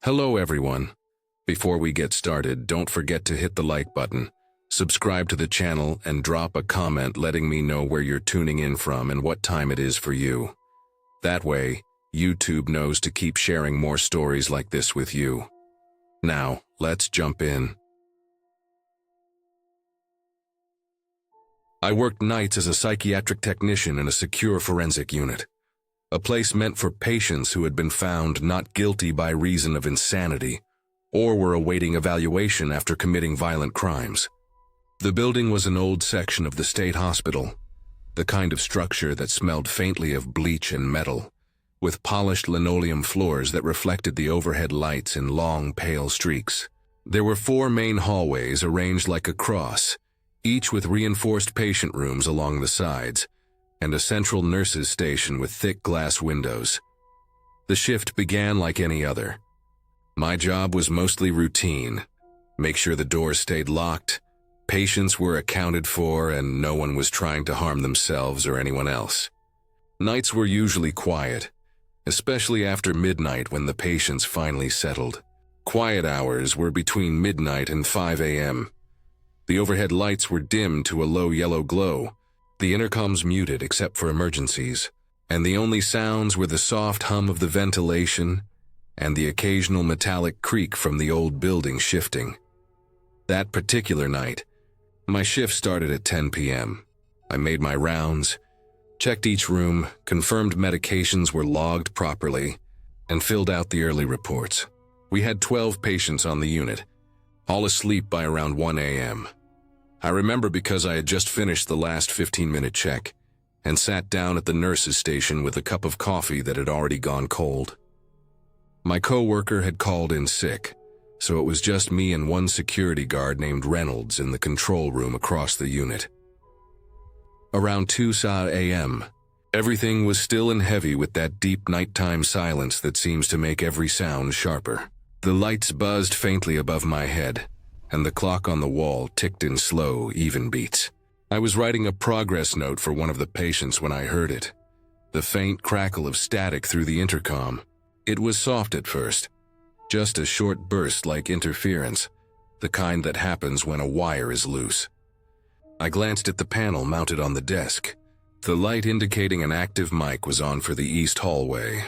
Hello everyone. Before we get started, don't forget to hit the like button, subscribe to the channel, and drop a comment letting me know where you're tuning in from and what time it is for you. That way, YouTube knows to keep sharing more stories like this with you. Now, let's jump in. I worked nights as a psychiatric technician in a secure forensic unit, a place meant for patients who had been found not guilty by reason of insanity or were awaiting evaluation after committing violent crimes. The building was an old section of the state hospital, the kind of structure that smelled faintly of bleach and metal, with polished linoleum floors that reflected the overhead lights in long, pale streaks. There were 4 main hallways arranged like a cross, each with reinforced patient rooms along the sides, and a central nurse's station with thick glass windows. The shift began like any other. My job was mostly routine. Make sure the doors stayed locked, patients were accounted for, and no one was trying to harm themselves or anyone else. Nights were usually quiet, especially after midnight when the patients finally settled. Quiet hours were between midnight and 5 a.m. The overhead lights were dimmed to a low yellow glow, the intercoms muted except for emergencies, and the only sounds were the soft hum of the ventilation and the occasional metallic creak from the old building shifting. That particular night, my shift started at 10 p.m. I made my rounds, checked each room, confirmed medications were logged properly, and filled out the early reports. We had 12 patients on the unit, all asleep by around 1 a.m. I remember because I had just finished the last 15-minute check and sat down at the nurse's station with a cup of coffee that had already gone cold. My co-worker had called in sick, so it was just me and one security guard named Reynolds in the control room across the unit. Around 2 a.m., everything was still and heavy with that deep nighttime silence that seems to make every sound sharper. The lights buzzed faintly above my head, and the clock on the wall ticked in slow, even beats. I was writing a progress note for one of the patients when I heard it. The faint crackle of static through the intercom. It was soft at first, just a short burst like interference, the kind that happens when a wire is loose. I glanced at the panel mounted on the desk. The light indicating an active mic was on for the east hallway.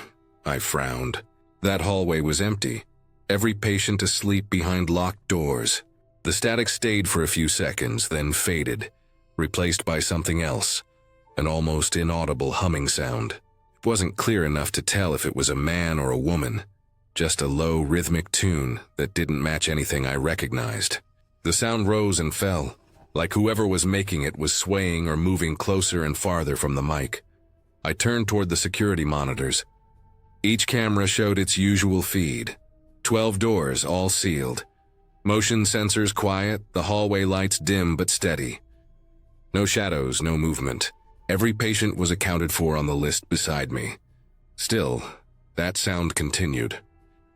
I frowned. That hallway was empty, every patient asleep behind locked doors. The static stayed for a few seconds, then faded, replaced by something else, an almost inaudible humming sound. It wasn't clear enough to tell if it was a man or a woman, just a low, rhythmic tune that didn't match anything I recognized. The sound rose and fell, like whoever was making it was swaying or moving closer and farther from the mic. I turned toward the security monitors. Each camera showed its usual feed. 12 doors, all sealed. Motion sensors quiet, the hallway lights dim but steady. No shadows, no movement. Every patient was accounted for on the list beside me. Still, that sound continued.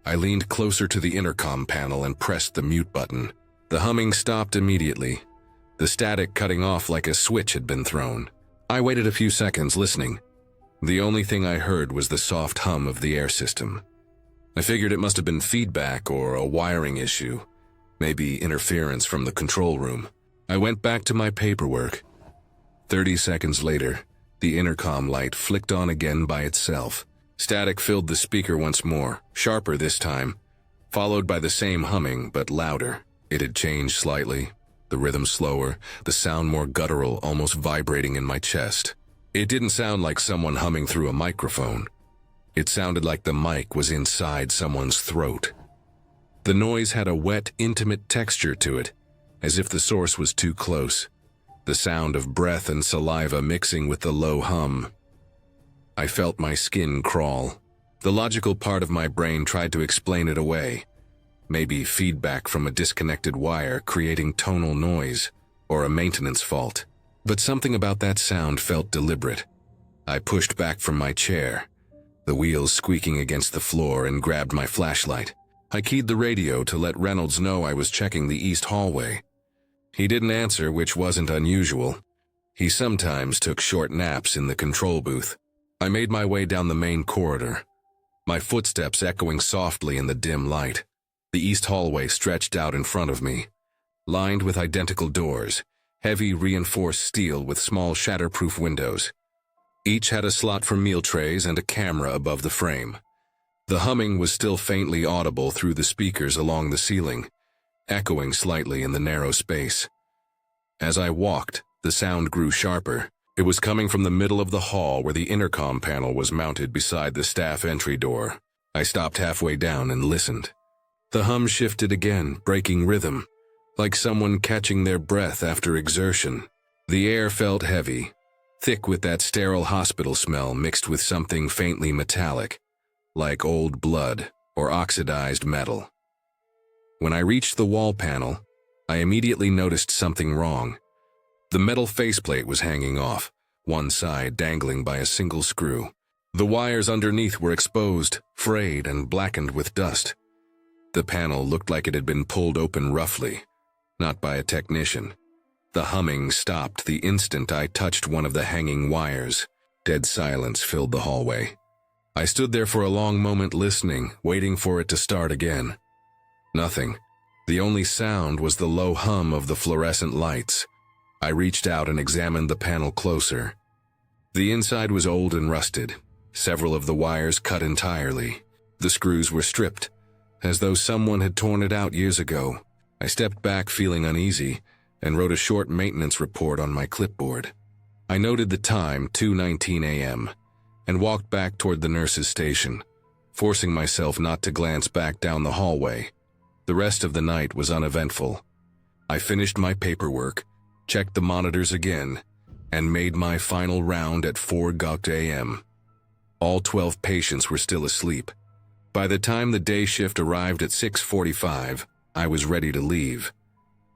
I leaned closer to the intercom panel and pressed the mute button. The humming stopped immediately, the static cutting off like a switch had been thrown. I waited a few seconds listening. The only thing I heard was the soft hum of the air system. I figured it must have been feedback or a wiring issue, maybe interference from the control room. I went back to my paperwork. 30 seconds later, the intercom light flicked on again by itself. Static filled the speaker once more, sharper this time, followed by the same humming but louder. It had changed slightly, the rhythm slower, the sound more guttural, almost vibrating in my chest. It didn't sound like someone humming through a microphone. It sounded like the mic was inside someone's throat. The noise had a wet, intimate texture to it, as if the source was too close, the sound of breath and saliva mixing with the low hum. I felt my skin crawl. The logical part of my brain tried to explain it away. Maybe feedback from a disconnected wire creating tonal noise, or a maintenance fault. But something about that sound felt deliberate. I pushed back from my chair, the wheels squeaking against the floor, and grabbed my flashlight. I keyed the radio to let Reynolds know I was checking the east hallway. He didn't answer, which wasn't unusual. He sometimes took short naps in the control booth. I made my way down the main corridor. my footsteps echoing softly in the dim light. The east hallway stretched out in front of me, lined with identical doors, heavy reinforced steel with small shatterproof windows. Each had a slot for meal trays and a camera above the frame. The humming was still faintly audible through the speakers along the ceiling, echoing slightly in the narrow space. As I walked, the sound grew sharper. It was coming from the middle of the hall where the intercom panel was mounted beside the staff entry door. I stopped halfway down and listened. The hum shifted again, breaking rhythm, like someone catching their breath after exertion. The air felt heavy, thick with that sterile hospital smell mixed with something faintly metallic, like old blood or oxidized metal. When I reached the wall panel, I immediately noticed something wrong. The metal faceplate was hanging off, one side dangling by a single screw. The wires underneath were exposed, frayed, and blackened with dust. The panel looked like it had been pulled open roughly, not by a technician. The humming stopped the instant I touched one of the hanging wires. Dead silence filled the hallway. I stood there for a long moment listening, waiting for it to start again. Nothing. The only sound was the low hum of the fluorescent lights. I reached out and examined the panel closer. The inside was old and rusted, several of the wires cut entirely. The screws were stripped, as though someone had torn it out years ago. I stepped back feeling uneasy and wrote a short maintenance report on my clipboard. I noted the time, 2:19 a.m., and walked back toward the nurse's station, forcing myself not to glance back down the hallway. The rest of the night was uneventful. I finished my paperwork, checked the monitors again, and made my final round at 4:00 a.m. All 12 patients were still asleep. By the time the day shift arrived at 6:45, I was ready to leave.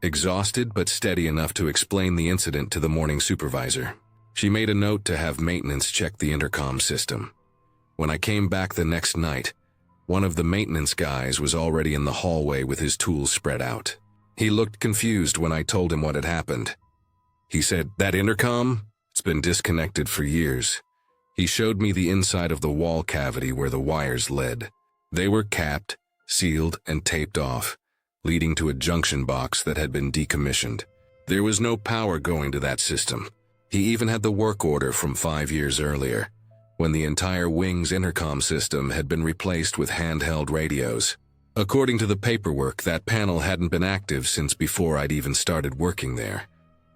Exhausted but steady enough to explain the incident to the morning supervisor. She made a note to have maintenance check the intercom system. When I came back the next night, one of the maintenance guys was already in the hallway with his tools spread out. He looked confused when I told him what had happened. He said, "That intercom? It's been disconnected for years." He showed me the inside of the wall cavity where the wires led. They were capped, sealed, and taped off, leading to a junction box that had been decommissioned. There was no power going to that system. He even had the work order from 5 years earlier, when the entire wing's intercom system had been replaced with handheld radios. According to the paperwork, that panel hadn't been active since before I'd even started working there.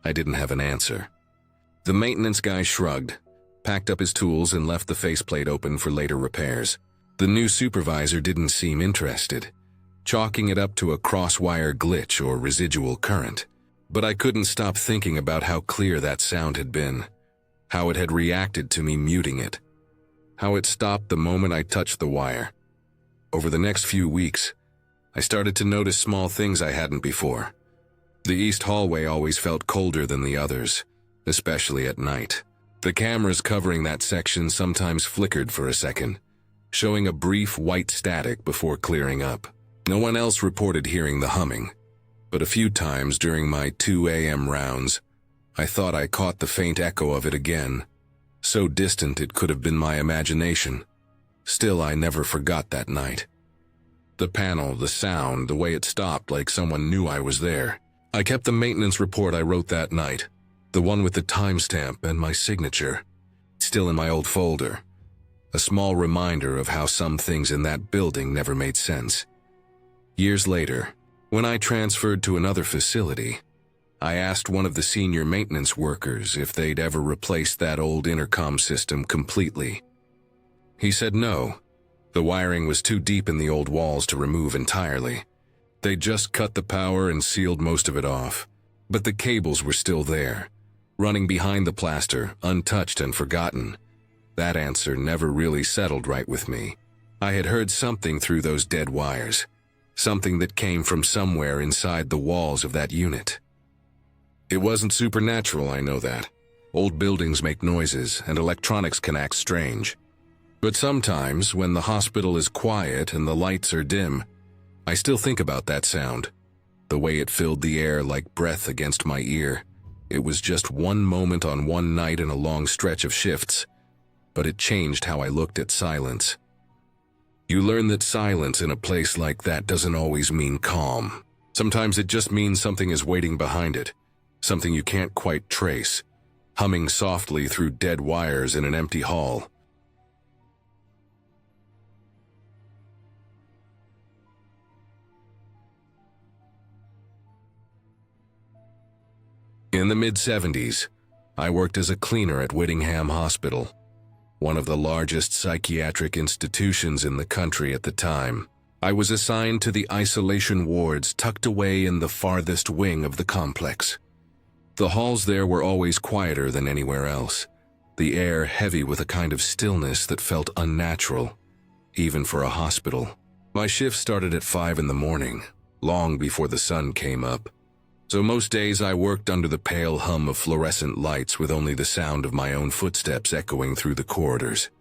I didn't have an answer. The maintenance guy shrugged, packed up his tools, and left the faceplate open for later repairs. The new supervisor didn't seem interested, chalking it up to a cross-wire glitch or residual current. But I couldn't stop thinking about how clear that sound had been, how it had reacted to me muting it, how it stopped the moment I touched the wire. Over the next few weeks, I started to notice small things I hadn't before. The east hallway always felt colder than the others, especially at night. The cameras covering that section sometimes flickered for a second, showing a brief white static before clearing up. No one else reported hearing the humming, but a few times during my 2 a.m. rounds, I thought I caught the faint echo of it again, so distant it could have been my imagination. Still, I never forgot that night. The panel, the sound, the way it stopped like someone knew I was there. I kept the maintenance report I wrote that night, the one with the timestamp and my signature, still in my old folder. A small reminder of how some things in that building never made sense. Years later, when I transferred to another facility, I asked one of the senior maintenance workers if they'd ever replaced that old intercom system completely. He said no. The wiring was too deep in the old walls to remove entirely. They just cut the power and sealed most of it off. But the cables were still there, running behind the plaster, untouched and forgotten. That answer never really settled right with me. I had heard something through those dead wires. Something that came from somewhere inside the walls of that unit. It wasn't supernatural, I know that. Old buildings make noises, and electronics can act strange. But sometimes, when the hospital is quiet and the lights are dim, I still think about that sound. The way it filled the air like breath against my ear. It was just one moment on one night in a long stretch of shifts, but it changed how I looked at silence. You learn that silence in a place like that doesn't always mean calm. Sometimes it just means something is waiting behind it, something you can't quite trace, humming softly through dead wires in an empty hall. In the mid-70s, I worked as a cleaner at Whittingham Hospital, one of the largest psychiatric institutions in the country at the time. I was assigned to the isolation wards tucked away in the farthest wing of the complex. The halls there were always quieter than anywhere else, the air heavy with a kind of stillness that felt unnatural, even for a hospital. My shift started at 5 in the morning, long before the sun came up. So most days I worked under the pale hum of fluorescent lights with only the sound of my own footsteps echoing through the corridors.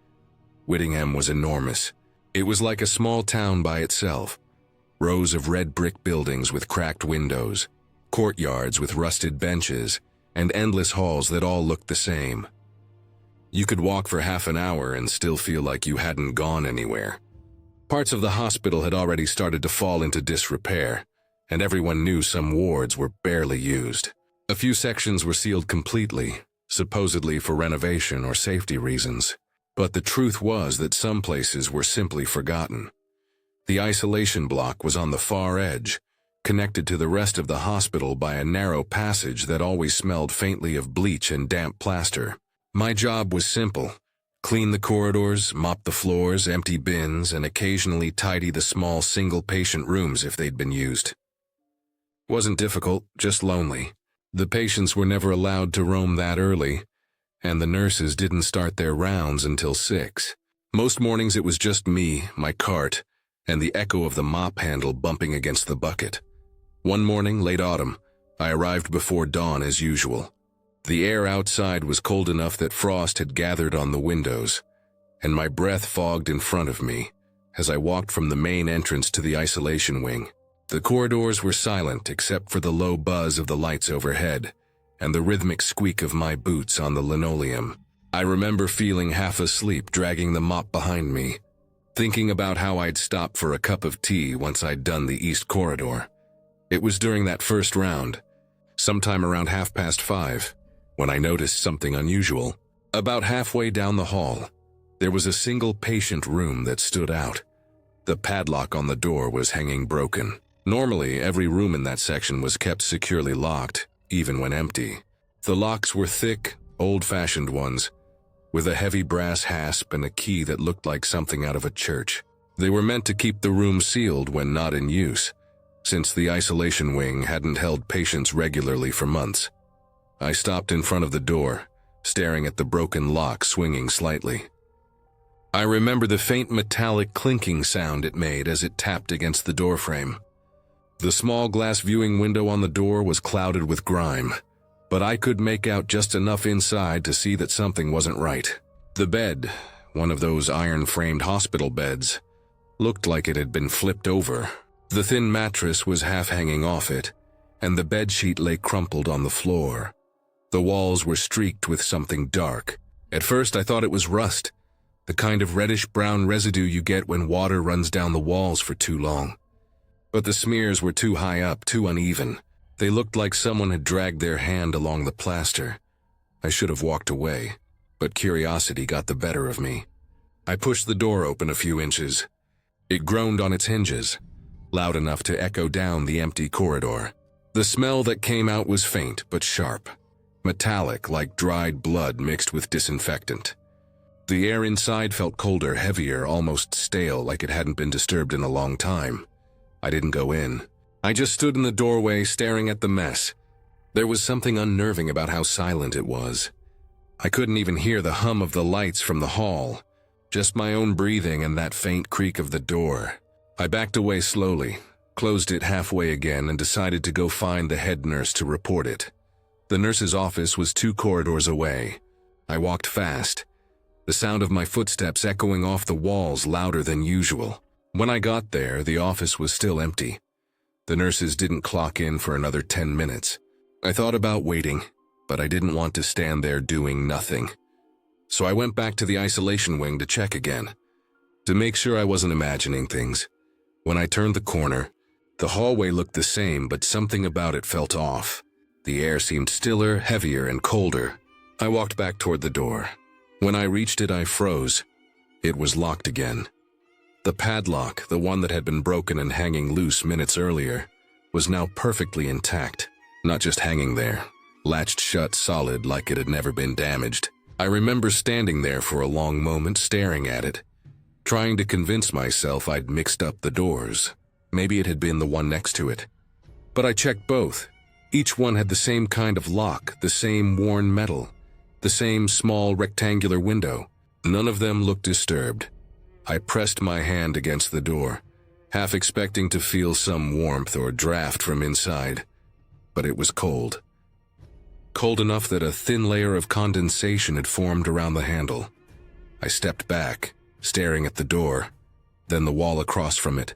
Whittingham was enormous. It was like a small town by itself. Rows of red brick buildings with cracked windows, courtyards with rusted benches, and endless halls that all looked the same. You could walk for half an hour and still feel like you hadn't gone anywhere. Parts of the hospital had already started to fall into disrepair, and everyone knew some wards were barely used. A few sections were sealed completely, supposedly for renovation or safety reasons. But the truth was that some places were simply forgotten. The isolation block was on the far edge, connected to the rest of the hospital by a narrow passage that always smelled faintly of bleach and damp plaster. My job was simple: clean the corridors, mop the floors, empty bins, and occasionally tidy the small single-patient rooms if they'd been used. Wasn't difficult, just lonely. The patients were never allowed to roam that early, and the nurses didn't start their rounds until 6. Most mornings it was just me, my cart, and the echo of the mop handle bumping against the bucket. One morning, late autumn, I arrived before dawn as usual. The air outside was cold enough that frost had gathered on the windows, and my breath fogged in front of me as I walked from the main entrance to the isolation wing. The corridors were silent except for the low buzz of the lights overhead and the rhythmic squeak of my boots on the linoleum. I remember feeling half asleep, dragging the mop behind me, thinking about how I'd stop for a cup of tea once I'd done the east corridor. It was during that first round, sometime around 5:30, when I noticed something unusual. About halfway down the hall, there was a single patient room that stood out. The padlock on the door was hanging broken. Normally, every room in that section was kept securely locked, even when empty. The locks were thick, old-fashioned ones, with a heavy brass hasp and a key that looked like something out of a church. They were meant to keep the room sealed when not in use, since the isolation wing hadn't held patients regularly for months. I stopped in front of the door, staring at the broken lock swinging slightly. I remember the faint metallic clinking sound it made as it tapped against the doorframe. The small glass viewing window on the door was clouded with grime, but I could make out just enough inside to see that something wasn't right. The bed, one of those iron-framed hospital beds, looked like it had been flipped over. The thin mattress was half hanging off it, and the bedsheet lay crumpled on the floor. The walls were streaked with something dark. At first I thought it was rust, the kind of reddish-brown residue you get when water runs down the walls for too long. But the smears were too high up, too uneven. They looked like someone had dragged their hand along the plaster. I should have walked away, but curiosity got the better of me. I pushed the door open a few inches. It groaned on its hinges, loud enough to echo down the empty corridor. The smell that came out was faint but sharp, metallic like dried blood mixed with disinfectant. The air inside felt colder, heavier, almost stale, like it hadn't been disturbed in a long time. I didn't go in. I just stood in the doorway staring at the mess. There was something unnerving about how silent it was. I couldn't even hear the hum of the lights from the hall, just my own breathing and that faint creak of the door. I backed away slowly, closed it halfway again, and decided to go find the head nurse to report it. The nurse's office was 2 corridors away. I walked fast, the sound of my footsteps echoing off the walls louder than usual. When I got there, the office was still empty. The nurses didn't clock in for another 10 minutes. I thought about waiting, but I didn't want to stand there doing nothing. So I went back to the isolation wing to check again. to make sure I wasn't imagining things. When I turned the corner, the hallway looked the same, but something about it felt off. The air seemed stiller, heavier, and colder. I walked back toward the door. When I reached it, I froze. It was locked again. The padlock, the one that had been broken and hanging loose minutes earlier, was now perfectly intact, not just hanging there, latched shut solid like it had never been damaged. I remember standing there for a long moment staring at it, trying to convince myself I'd mixed up the doors. Maybe it had been the one next to it. But I checked both. Each one had the same kind of lock, the same worn metal, the same small rectangular window. None of them looked disturbed. I pressed my hand against the door, half expecting to feel some warmth or draft from inside. But it was cold. Cold enough that a thin layer of condensation had formed around the handle. I stepped back, staring at the door, then the wall across from it,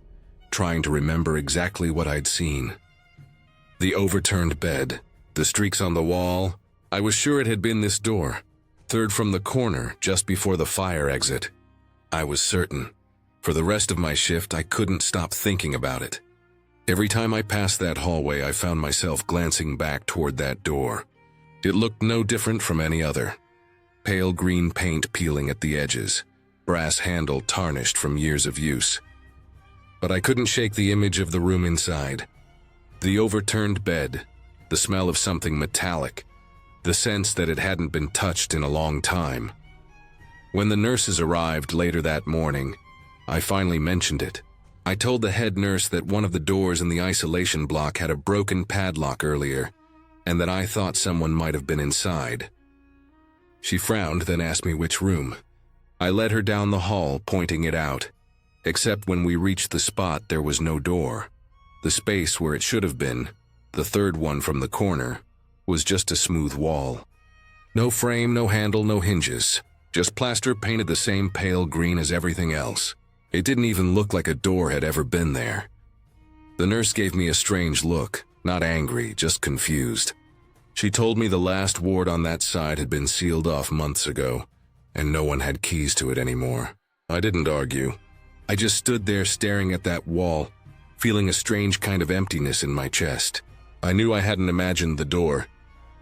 trying to remember exactly what I'd seen. The overturned bed, the streaks on the wall. I was sure it had been this door, third from the corner, just before the fire exit. I was certain. For the rest of my shift, I couldn't stop thinking about it. Every time I passed that hallway, I found myself glancing back toward that door. It looked no different from any other. Pale green paint peeling at the edges, brass handle tarnished from years of use. But I couldn't shake the image of the room inside. The overturned bed, the smell of something metallic, the sense that it hadn't been touched in a long time. When the nurses arrived later that morning, I finally mentioned it. I told the head nurse that one of the doors in the isolation block had a broken padlock earlier, and that I thought someone might have been inside. She frowned, then asked me which room. I led her down the hall, pointing it out. Except when we reached the spot, there was no door. The space where it should have been, the third one from the corner, was just a smooth wall. No frame, no handle, no hinges. Just plaster painted the same pale green as everything else. It didn't even look like a door had ever been there. The nurse gave me a strange look, not angry, just confused. She told me the last ward on that side had been sealed off months ago, and no one had keys to it anymore. I didn't argue. I just stood there staring at that wall, feeling a strange kind of emptiness in my chest. I knew I hadn't imagined the door.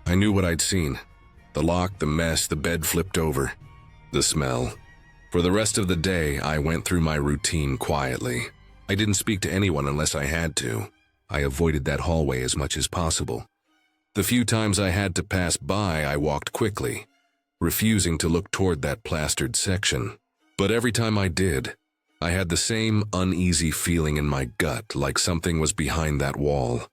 I knew what I'd seen. The lock, the mess, the bed flipped over. The smell. For the rest of the day, I went through my routine quietly. I didn't speak to anyone unless I had to. I avoided that hallway as much as possible. The few times I had to pass by, I walked quickly, refusing to look toward that plastered section. But every time I did, I had the same uneasy feeling in my gut, like something was behind that wall.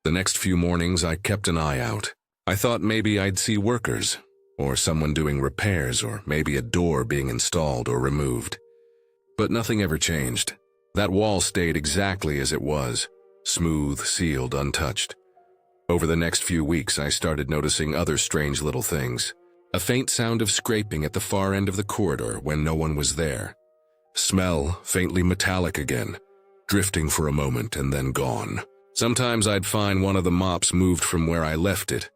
The next few mornings, I kept an eye out. I thought maybe I'd see workers, or someone doing repairs, or maybe a door being installed or removed. But nothing ever changed. That wall stayed exactly as it was, smooth, sealed, untouched. Over the next few weeks, I started noticing other strange little things. A faint sound of scraping at the far end of the corridor when no one was there. Smell, faintly metallic again, drifting for a moment and then gone. Sometimes I'd find one of the mops moved from where I left it,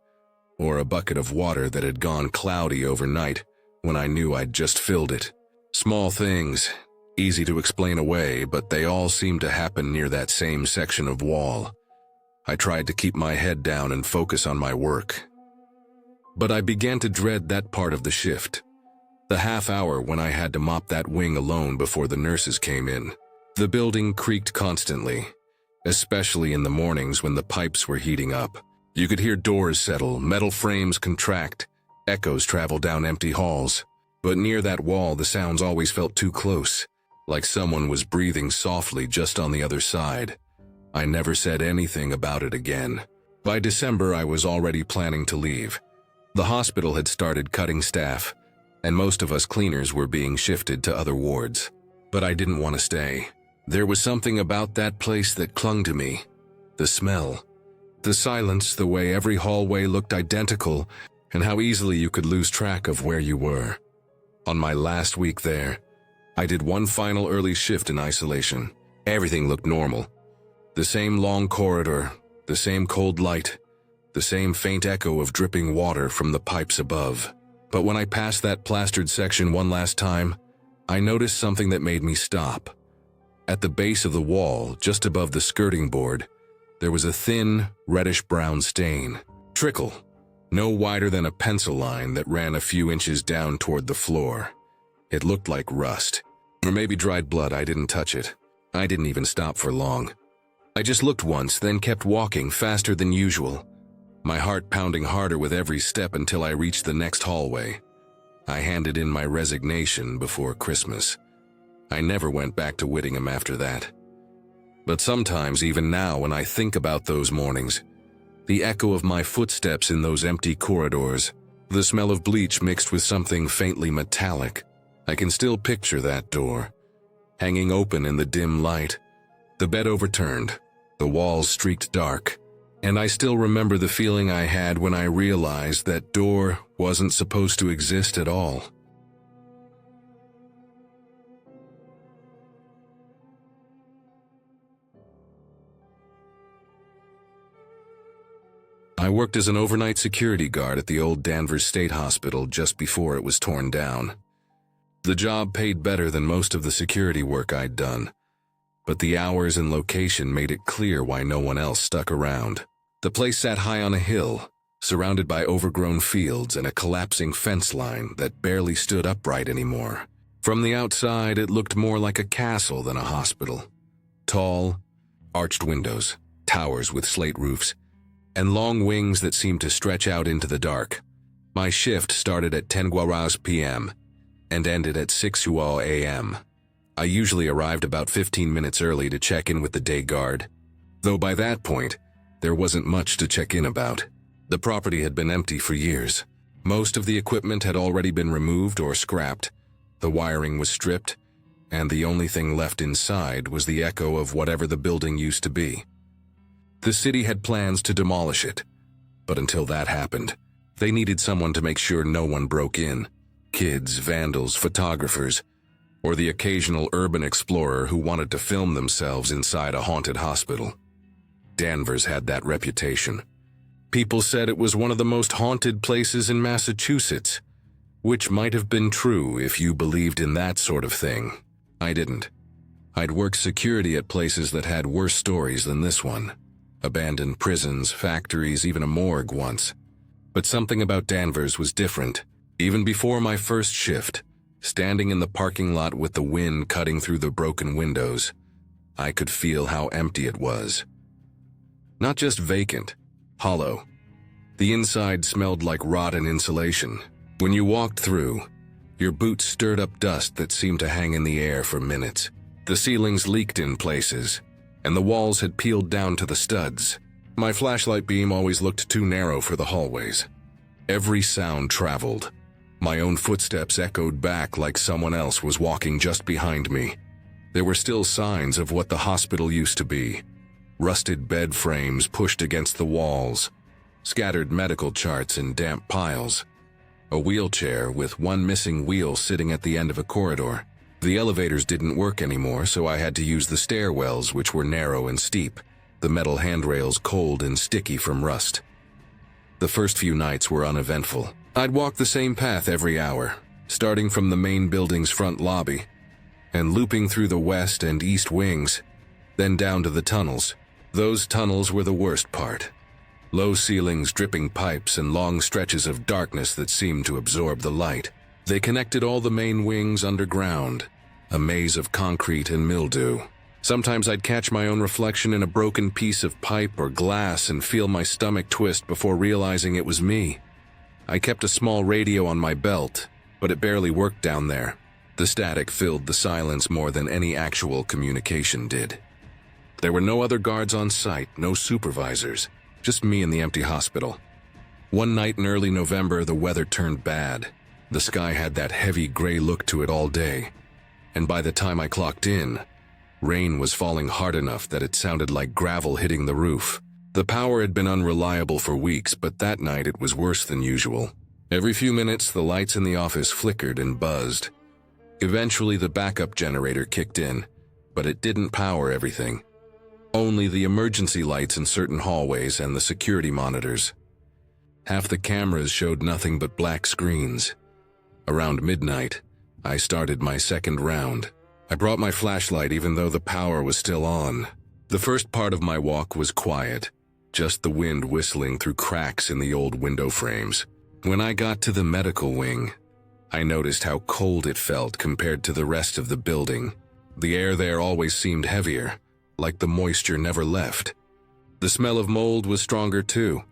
or a bucket of water that had gone cloudy overnight when I knew I'd just filled it. Small things, easy to explain away, but they all seemed to happen near that same section of wall. I tried to keep my head down and focus on my work. But I began to dread that part of the shift. The half hour when I had to mop that wing alone before the nurses came in. The building creaked constantly, especially in the mornings when the pipes were heating up. You could hear doors settle, metal frames contract, echoes travel down empty halls. But near that wall, the sounds always felt too close, like someone was breathing softly just on the other side. I never said anything about it again. By December, I was already planning to leave. The hospital had started cutting staff, and most of us cleaners were being shifted to other wards. But I didn't want to stay. There was something about that place that clung to me. The smell. The silence, the way every hallway looked identical, and how easily you could lose track of where you were. On my last week there, I did one final early shift in isolation. Everything looked normal. The same long corridor, the same cold light, the same faint echo of dripping water from the pipes above. But when I passed that plastered section one last time, I noticed something that made me stop. At the base of the wall, just above the skirting board, there was a thin, reddish-brown stain. Trickle, no wider than a pencil line that ran a few inches down toward the floor. It looked like rust. Or maybe dried blood. I didn't touch it. I didn't even stop for long. I just looked once, then kept walking faster than usual, my heart pounding harder with every step until I reached the next hallway. I handed in my resignation before Christmas. I never went back to Whittingham after that. But sometimes, even now, when I think about those mornings, the echo of my footsteps in those empty corridors, the smell of bleach mixed with something faintly metallic, I can still picture that door, hanging open in the dim light, the bed overturned, the walls streaked dark, and I still remember the feeling I had when I realized that door wasn't supposed to exist at all. I worked as an overnight security guard at the old Danvers State Hospital just before it was torn down. The job paid better than most of the security work I'd done, but the hours and location made it clear why no one else stuck around. The place sat high on a hill, surrounded by overgrown fields and a collapsing fence line that barely stood upright anymore. From the outside, it looked more like a castle than a hospital. Tall, arched windows, towers with slate roofs, and long wings that seemed to stretch out into the dark. My shift started at 10 p.m. and ended at 6 a.m. I usually arrived about 15 minutes early to check in with the day guard, though by that point, there wasn't much to check in about. The property had been empty for years. Most of the equipment had already been removed or scrapped, the wiring was stripped, and the only thing left inside was the echo of whatever the building used to be. The city had plans to demolish it, but until that happened, they needed someone to make sure no one broke in. Kids, vandals, photographers, or the occasional urban explorer who wanted to film themselves inside a haunted hospital. Danvers had that reputation. People said it was one of the most haunted places in Massachusetts, which might have been true if you believed in that sort of thing. I didn't. I'd worked security at places that had worse stories than this one. Abandoned prisons, factories, even a morgue once. But something about Danvers was different. Even before my first shift, standing in the parking lot with the wind cutting through the broken windows, I could feel how empty it was. Not just vacant, hollow. The inside smelled like rotten insulation. When you walked through, your boots stirred up dust that seemed to hang in the air for minutes. The ceilings leaked in places, and the walls had peeled down to the studs. My flashlight beam always looked too narrow for the hallways. Every sound traveled. My own footsteps echoed back like someone else was walking just behind me. There were still signs of what the hospital used to be. Rusted bed frames pushed against the walls, scattered medical charts in damp piles, a wheelchair with one missing wheel sitting at the end of a corridor. The elevators didn't work anymore, so I had to use the stairwells, which were narrow and steep, the metal handrails cold and sticky from rust. The first few nights were uneventful. I'd walk the same path every hour, starting from the main building's front lobby, and looping through the west and east wings, then down to the tunnels. Those tunnels were the worst part. Low ceilings, dripping pipes, and long stretches of darkness that seemed to absorb the light. They connected all the main wings underground, a maze of concrete and mildew. Sometimes I'd catch my own reflection in a broken piece of pipe or glass and feel my stomach twist before realizing it was me. I kept a small radio on my belt, but it barely worked down there. The static filled the silence more than any actual communication did. There were no other guards on site, no supervisors, just me in the empty hospital. One night in early November, the weather turned bad. The sky had that heavy gray look to it all day, and by the time I clocked in, rain was falling hard enough that it sounded like gravel hitting the roof. The power had been unreliable for weeks, but that night it was worse than usual. Every few minutes, the lights in the office flickered and buzzed. Eventually, the backup generator kicked in, but it didn't power everything. Only the emergency lights in certain hallways and the security monitors. Half the cameras showed nothing but black screens. Around midnight, I started my second round. I brought my flashlight even though the power was still on. The first part of my walk was quiet, just the wind whistling through cracks in the old window frames. When I got to the medical wing, I noticed how cold it felt compared to the rest of the building. The air there always seemed heavier, like the moisture never left. The smell of mold was stronger too.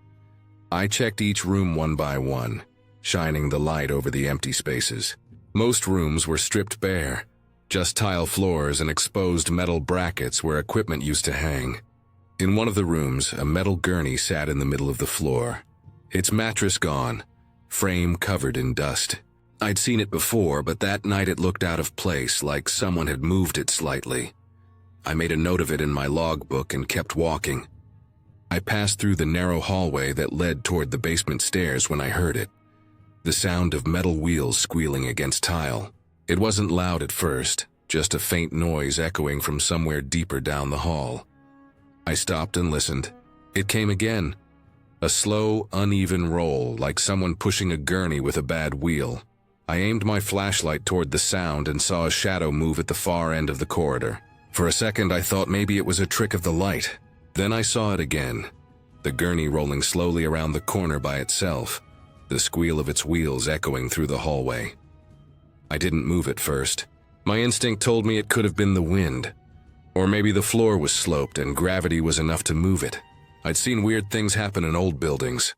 I checked each room one by one, shining the light over the empty spaces. Most rooms were stripped bare, just tile floors and exposed metal brackets where equipment used to hang. In one of the rooms, a metal gurney sat in the middle of the floor, its mattress gone, frame covered in dust. I'd seen it before, but that night it looked out of place, like someone had moved it slightly. I made a note of it in my logbook and kept walking. I passed through the narrow hallway that led toward the basement stairs when I heard it. The sound of metal wheels squealing against tile. It wasn't loud at first, just a faint noise echoing from somewhere deeper down the hall. I stopped and listened. It came again. A slow, uneven roll, like someone pushing a gurney with a bad wheel. I aimed my flashlight toward the sound and saw a shadow move at the far end of the corridor. For a second, I thought maybe it was a trick of the light. Then I saw it again, the gurney rolling slowly around the corner by itself, the squeal of its wheels echoing through the hallway. I didn't move at first. My instinct told me it could have been the wind. Or maybe the floor was sloped and gravity was enough to move it. I'd seen weird things happen in old buildings.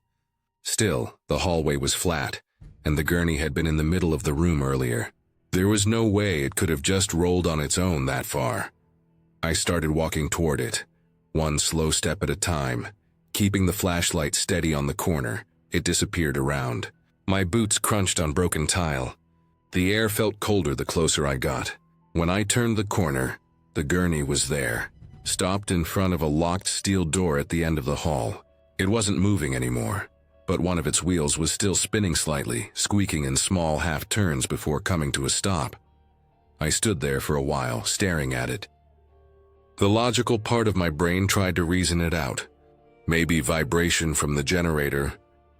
Still, the hallway was flat, and the gurney had been in the middle of the room earlier. There was no way it could have just rolled on its own that far. I started walking toward it, one slow step at a time. Keeping the flashlight steady on the corner, it disappeared around. My boots crunched on broken tile. The air felt colder the closer I got. When I turned the corner, the gurney was there, stopped in front of a locked steel door at the end of the hall. It wasn't moving anymore, but one of its wheels was still spinning slightly, squeaking in small half-turns before coming to a stop. I stood there for a while, staring at it. The logical part of my brain tried to reason it out. Maybe vibration from the generator,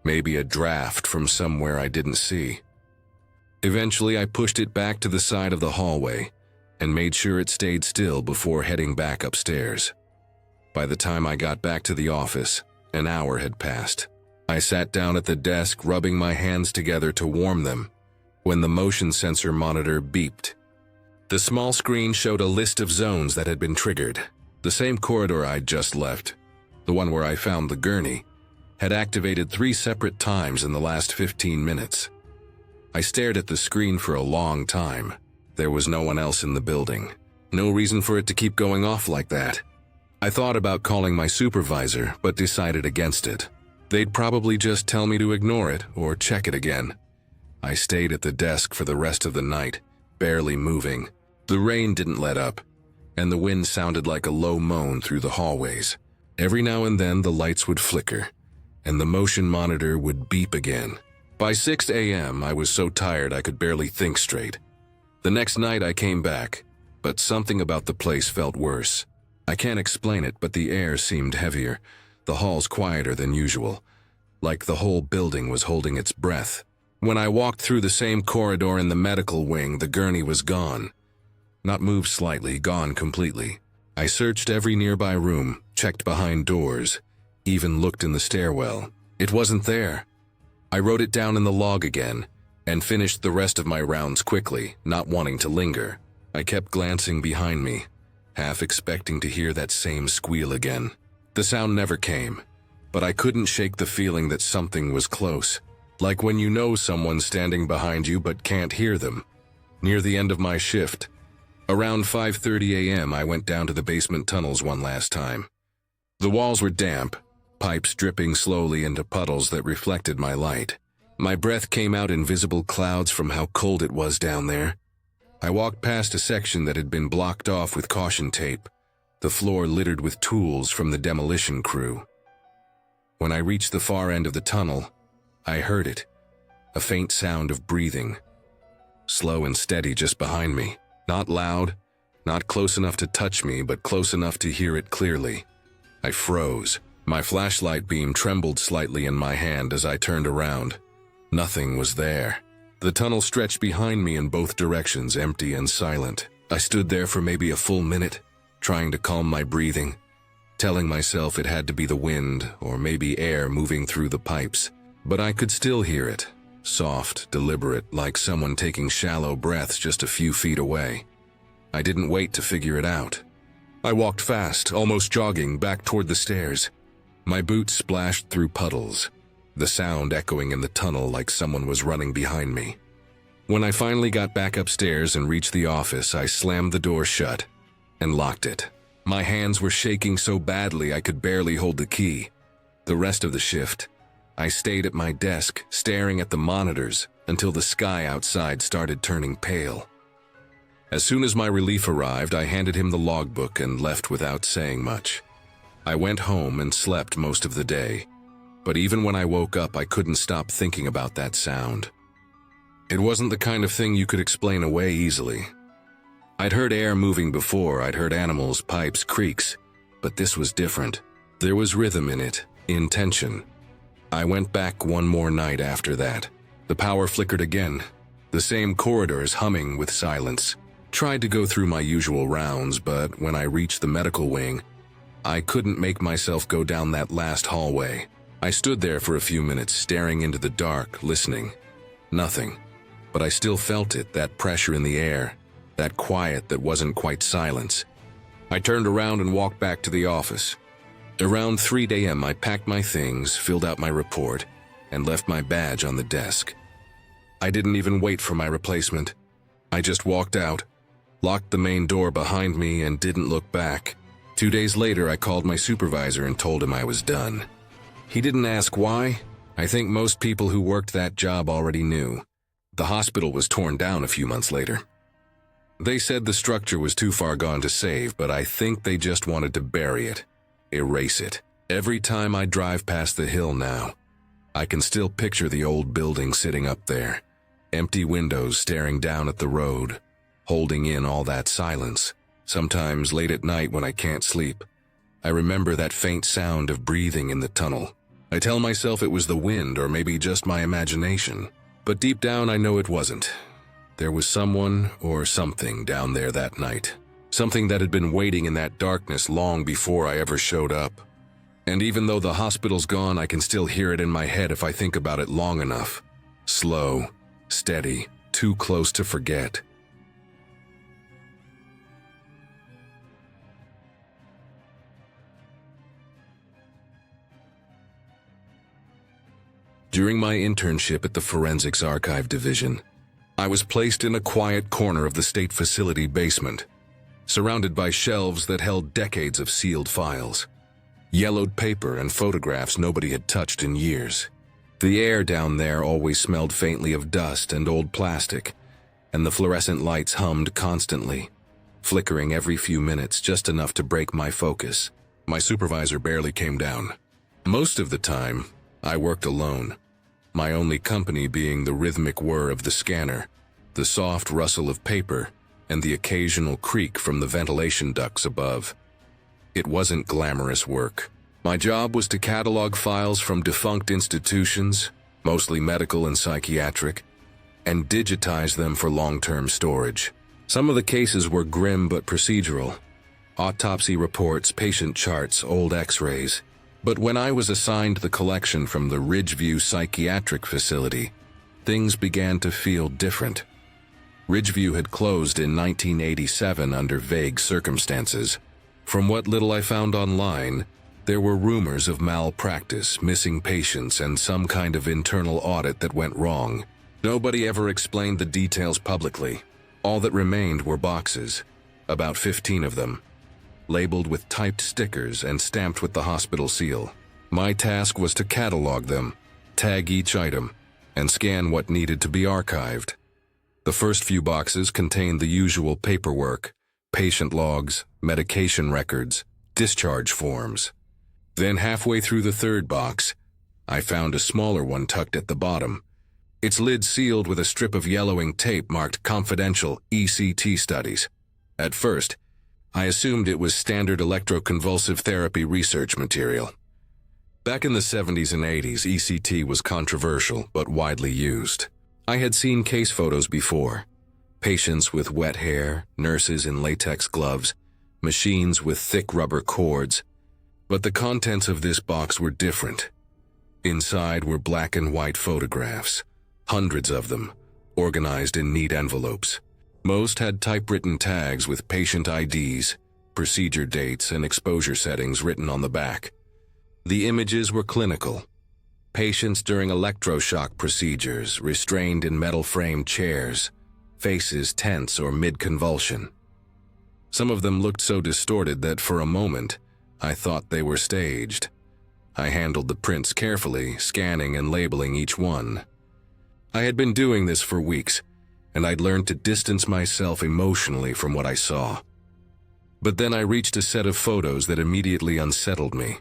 maybe a draft from somewhere I didn't see. Eventually, I pushed it back to the side of the hallway and made sure it stayed still before heading back upstairs. By the time I got back to the office, an hour had passed. I sat down at the desk, rubbing my hands together to warm them, when the motion sensor monitor beeped. The small screen showed a list of zones that had been triggered. The same corridor I'd just left, the one where I found the gurney, had activated 3 separate times in the last 15 minutes. I stared at the screen for a long time. There was no one else in the building. No reason for it to keep going off like that. I thought about calling my supervisor, but decided against it. They'd probably just tell me to ignore it or check it again. I stayed at the desk for the rest of the night, barely moving. The rain didn't let up, and the wind sounded like a low moan through the hallways. Every now and then the lights would flicker, and the motion monitor would beep again. By 6 a.m., I was so tired I could barely think straight. The next night I came back, but something about the place felt worse. I can't explain it, but the air seemed heavier, the halls quieter than usual, like the whole building was holding its breath. When I walked through the same corridor in the medical wing, the gurney was gone. Not moved slightly, gone completely. I searched every nearby room, checked behind doors, even looked in the stairwell. It wasn't there. I wrote it down in the log again, and finished the rest of my rounds quickly, not wanting to linger. I kept glancing behind me, half expecting to hear that same squeal again. The sound never came, but I couldn't shake the feeling that something was close, like when you know someone's standing behind you but can't hear them. Near the end of my shift, around 5:30 a.m., I went down to the basement tunnels one last time. The walls were damp, pipes dripping slowly into puddles that reflected my light. My breath came out in visible clouds from how cold it was down there. I walked past a section that had been blocked off with caution tape, the floor littered with tools from the demolition crew. When I reached the far end of the tunnel, I heard it, a faint sound of breathing, slow and steady just behind me. Not loud, not close enough to touch me, but close enough to hear it clearly. I froze. My flashlight beam trembled slightly in my hand as I turned around. Nothing was there. The tunnel stretched behind me in both directions, empty and silent. I stood there for maybe a full minute, trying to calm my breathing, telling myself it had to be the wind or maybe air moving through the pipes. But I could still hear it, soft, deliberate, like someone taking shallow breaths just a few feet away. I didn't wait to figure it out. I walked fast, almost jogging, back toward the stairs. My boots splashed through puddles, the sound echoing in the tunnel like someone was running behind me. When I finally got back upstairs and reached the office, I slammed the door shut and locked it. My hands were shaking so badly I could barely hold the key. The rest of the shift, I stayed at my desk, staring at the monitors until the sky outside started turning pale. As soon as my relief arrived, I handed him the logbook and left without saying much. I went home and slept most of the day, but even when I woke up, I couldn't stop thinking about that sound. It wasn't the kind of thing you could explain away easily. I'd heard air moving before, I'd heard animals, pipes, creaks, but this was different. There was rhythm in it, intention. I went back one more night after that. The power flickered again, the same corridors humming with silence. Tried to go through my usual rounds, but when I reached the medical wing, I couldn't make myself go down that last hallway. I stood there for a few minutes, staring into the dark, listening. Nothing. But I still felt it, that pressure in the air, that quiet that wasn't quite silence. I turned around and walked back to the office. Around 3 a.m. I packed my things, filled out my report, and left my badge on the desk. I didn't even wait for my replacement. I just walked out, locked the main door behind me, and didn't look back. 2 days later, I called my supervisor and told him I was done. He didn't ask why. I think most people who worked that job already knew. The hospital was torn down a few months later. They said the structure was too far gone to save, but I think they just wanted to bury it, erase it. Every time I drive past the hill now, I can still picture the old building sitting up there, empty windows staring down at the road, holding in all that silence. Sometimes late at night when I can't sleep, I remember that faint sound of breathing in the tunnel. I tell myself it was the wind or maybe just my imagination, but deep down I know it wasn't. There was someone or something down there that night, something that had been waiting in that darkness long before I ever showed up. And even though the hospital's gone, I can still hear it in my head if I think about it long enough. Slow, steady, too close to forget. During my internship at the Forensics Archive Division, I was placed in a quiet corner of the state facility basement, surrounded by shelves that held decades of sealed files, yellowed paper and photographs nobody had touched in years. The air down there always smelled faintly of dust and old plastic, and the fluorescent lights hummed constantly, flickering every few minutes just enough to break my focus. My supervisor barely came down. Most of the time, I worked alone, my only company being the rhythmic whir of the scanner, the soft rustle of paper, and the occasional creak from the ventilation ducts above. It wasn't glamorous work. My job was to catalog files from defunct institutions, mostly medical and psychiatric, and digitize them for long-term storage. Some of the cases were grim but procedural. Autopsy reports, patient charts, old x-rays. But when I was assigned the collection from the Ridgeview Psychiatric facility, things began to feel different. Ridgeview had closed in 1987 under vague circumstances. From what little I found online, there were rumors of malpractice, missing patients, and some kind of internal audit that went wrong. Nobody ever explained the details publicly. All that remained were boxes, about 15 of them, labeled with typed stickers and stamped with the hospital seal. My task was to catalog them, tag each item, and scan what needed to be archived. The first few boxes contained the usual paperwork, patient logs, medication records, discharge forms. Then halfway through the third box, I found a smaller one tucked at the bottom, its lid sealed with a strip of yellowing tape marked Confidential ECT Studies. At first, I assumed it was standard electroconvulsive therapy research material. Back in the 70s and 80s, ECT was controversial but widely used. I had seen case photos before. Patients with wet hair, nurses in latex gloves, machines with thick rubber cords. But the contents of this box were different. Inside were black and white photographs, hundreds of them, organized in neat envelopes. Most had typewritten tags with patient IDs, procedure dates, and exposure settings written on the back. The images were clinical. Patients during electroshock procedures, restrained in metal-framed chairs, faces tense or mid-convulsion. Some of them looked so distorted that for a moment, I thought they were staged. I handled the prints carefully, scanning and labeling each one. I had been doing this for weeks, and I'd learned to distance myself emotionally from what I saw. But then I reached a set of photos that immediately unsettled me.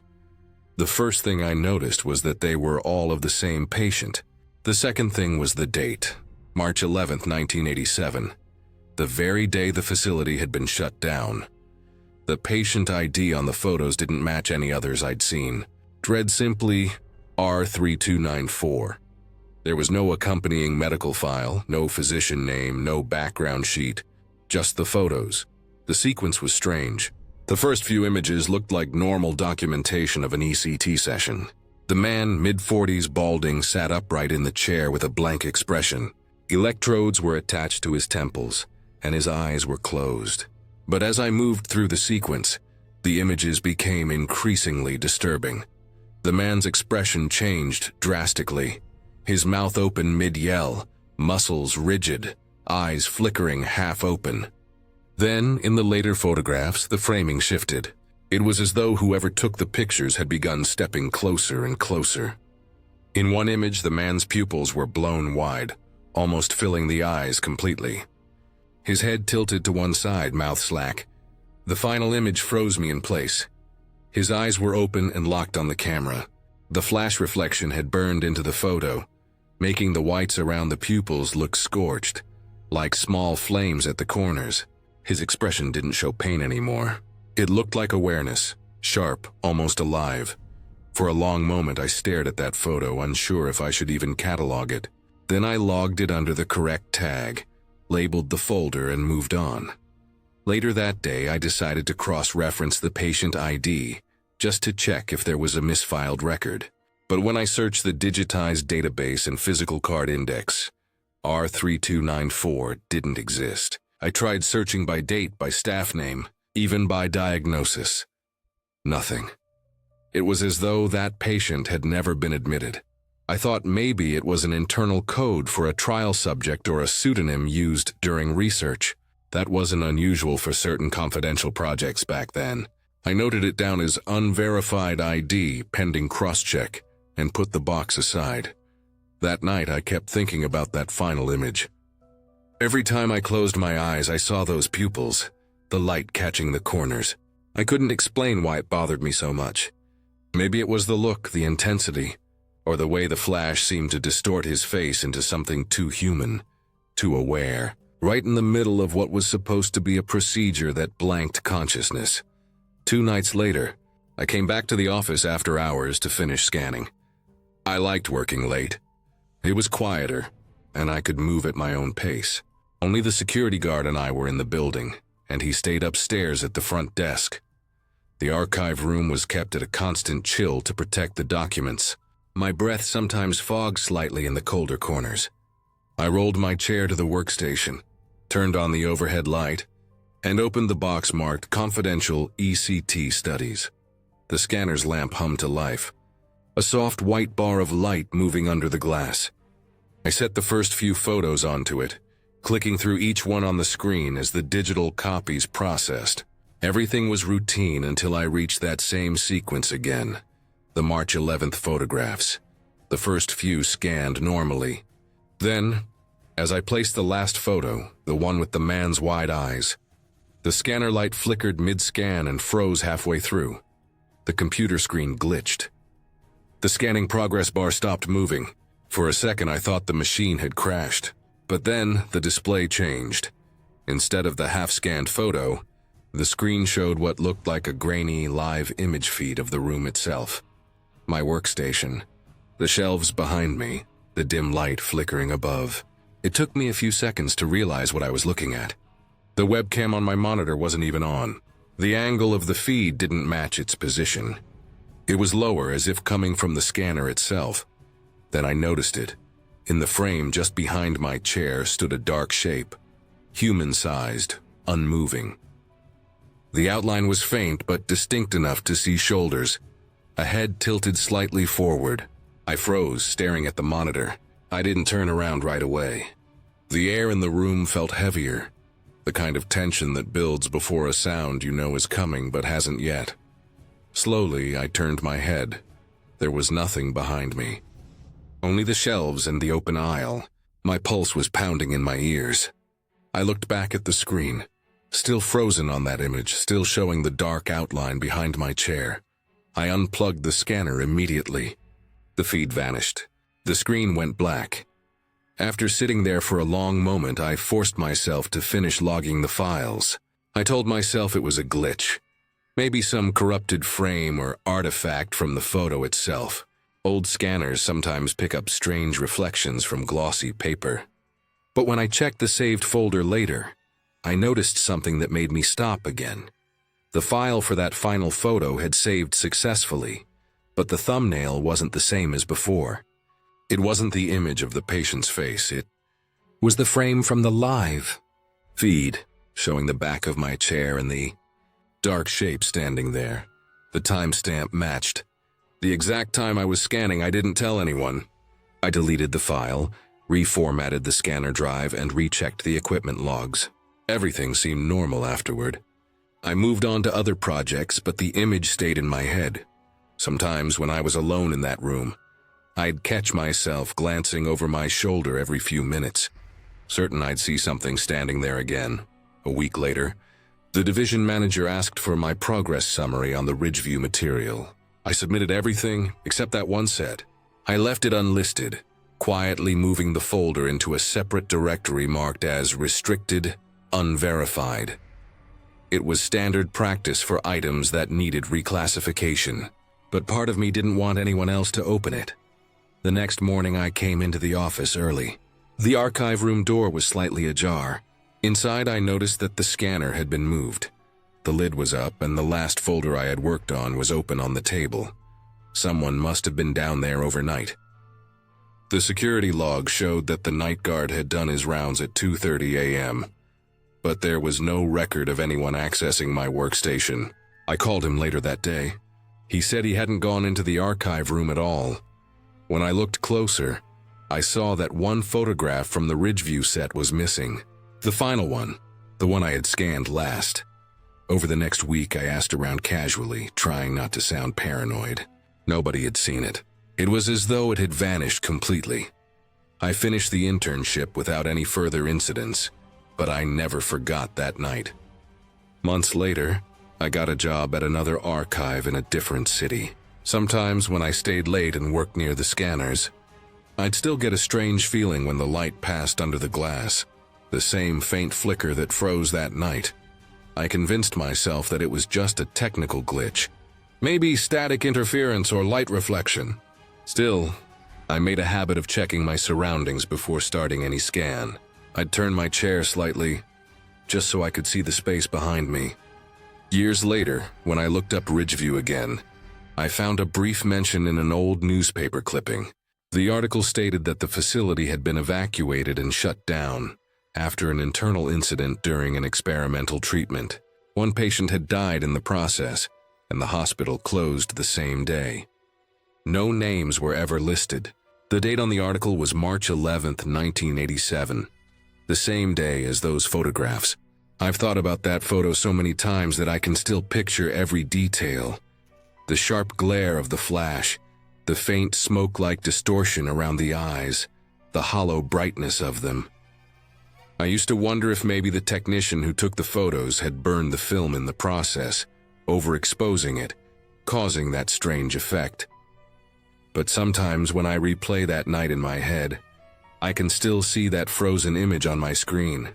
The first thing I noticed was that they were all of the same patient. The second thing was the date, March 11, 1987, the very day the facility had been shut down. The patient ID on the photos didn't match any others I'd seen. Read simply R3294. There was no accompanying medical file, no physician name, no background sheet, just the photos. The sequence was strange. The first few images looked like normal documentation of an ECT session. The man, mid-40s, balding, sat upright in the chair with a blank expression. Electrodes were attached to his temples, and his eyes were closed. But as I moved through the sequence, the images became increasingly disturbing. The man's expression changed drastically. His mouth open mid-yell, muscles rigid, eyes flickering half open. Then, in the later photographs, the framing shifted. It was as though whoever took the pictures had begun stepping closer and closer. In one image, the man's pupils were blown wide, almost filling the eyes completely. His head tilted to one side, mouth slack. The final image froze me in place. His eyes were open and locked on the camera. The flash reflection had burned into the photo, making the whites around the pupils look scorched, like small flames at the corners. His expression didn't show pain anymore. It looked like awareness, sharp, almost alive. For a long moment I stared at that photo, unsure if I should even catalog it. Then I logged it under the correct tag, labeled the folder, and moved on. Later that day, I decided to cross-reference the patient ID, just to check if there was a misfiled record. But when I searched the digitized database and physical card index, R3294 didn't exist. I tried searching by date, by staff name, even by diagnosis. Nothing. It was as though that patient had never been admitted. I thought maybe it was an internal code for a trial subject or a pseudonym used during research. That wasn't unusual for certain confidential projects back then. I noted it down as unverified ID pending cross-check and put the box aside. That night I kept thinking about that final image. Every time I closed my eyes, I saw those pupils, the light catching the corners. I couldn't explain why it bothered me so much. Maybe it was the look, the intensity, or the way the flash seemed to distort his face into something too human, too aware, right in the middle of what was supposed to be a procedure that blanked consciousness. 2 nights later, I came back to the office after hours to finish scanning. I liked working late. It was quieter, and I could move at my own pace. Only the security guard and I were in the building, and he stayed upstairs at the front desk. The archive room was kept at a constant chill to protect the documents. My breath sometimes fogged slightly in the colder corners. I rolled my chair to the workstation, turned on the overhead light, and opened the box marked Confidential ECT Studies. The scanner's lamp hummed to life, a soft white bar of light moving under the glass. I set the first few photos onto it, clicking through each one on the screen as the digital copies processed. Everything was routine until I reached that same sequence again, the March 11th photographs. The first few scanned normally. Then, as I placed the last photo, the one with the man's wide eyes, the scanner light flickered mid-scan and froze halfway through. The computer screen glitched. The scanning progress bar stopped moving. For a second I thought the machine had crashed. But then the display changed. Instead of the half-scanned photo, the screen showed what looked like a grainy live image feed of the room itself. My workstation, the shelves behind me, the dim light flickering above. It took me a few seconds to realize what I was looking at. The webcam on my monitor wasn't even on. The angle of the feed didn't match its position. It was lower, as if coming from the scanner itself. Then I noticed it. In the frame just behind my chair stood a dark shape, human-sized, unmoving. The outline was faint but distinct enough to see shoulders, a head tilted slightly forward. I froze, staring at the monitor. I didn't turn around right away. The air in the room felt heavier, the kind of tension that builds before a sound you know is coming but hasn't yet. Slowly, I turned my head. There was nothing behind me. Only the shelves and the open aisle. My pulse was pounding in my ears. I looked back at the screen, still frozen on that image, still showing the dark outline behind my chair. I unplugged the scanner immediately. The feed vanished. The screen went black. After sitting there for a long moment, I forced myself to finish logging the files. I told myself it was a glitch. Maybe some corrupted frame or artifact from the photo itself. Old scanners sometimes pick up strange reflections from glossy paper. But when I checked the saved folder later, I noticed something that made me stop again. The file for that final photo had saved successfully, but the thumbnail wasn't the same as before. It wasn't the image of the patient's face. It was the frame from the live feed, showing the back of my chair and the dark shape standing there. The timestamp matched. The exact time I was scanning, I didn't tell anyone. I deleted the file, reformatted the scanner drive, and rechecked the equipment logs. Everything seemed normal afterward. I moved on to other projects, but the image stayed in my head. Sometimes when I was alone in that room, I'd catch myself glancing over my shoulder every few minutes, certain I'd see something standing there again. A week later, the division manager asked for my progress summary on the Ridgeview material. I submitted everything except that one set. I left it unlisted, quietly moving the folder into a separate directory marked as restricted, unverified. It was standard practice for items that needed reclassification, but part of me didn't want anyone else to open it. The next morning I came into the office early. The archive room door was slightly ajar. Inside I noticed that the scanner had been moved. The lid was up and the last folder I had worked on was open on the table. Someone must have been down there overnight. The security log showed that the night guard had done his rounds at 2:30 a.m., but there was no record of anyone accessing my workstation. I called him later that day. He said he hadn't gone into the archive room at all. When I looked closer, I saw that one photograph from the Ridgeview set was missing. The final one, the one I had scanned last. Over the next week, I asked around casually, trying not to sound paranoid. Nobody had seen it. It was as though it had vanished completely. I finished the internship without any further incidents, but I never forgot that night. Months later, I got a job at another archive in a different city. Sometimes when I stayed late and worked near the scanners, I'd still get a strange feeling when the light passed under the glass, the same faint flicker that froze that night. I convinced myself that it was just a technical glitch, maybe static interference or light reflection. Still, I made a habit of checking my surroundings before starting any scan. I'd turn my chair slightly, just so I could see the space behind me. Years later, when I looked up Ridgeview again, I found a brief mention in an old newspaper clipping. The article stated that the facility had been evacuated and shut down after an internal incident during an experimental treatment. One patient had died in the process, and the hospital closed the same day. No names were ever listed. The date on the article was March 11th, 1987, the same day as those photographs. I've thought about that photo so many times that I can still picture every detail. The sharp glare of the flash, the faint smoke-like distortion around the eyes, the hollow brightness of them. I used to wonder if maybe the technician who took the photos had burned the film in the process, overexposing it, causing that strange effect. But sometimes when I replay that night in my head, I can still see that frozen image on my screen,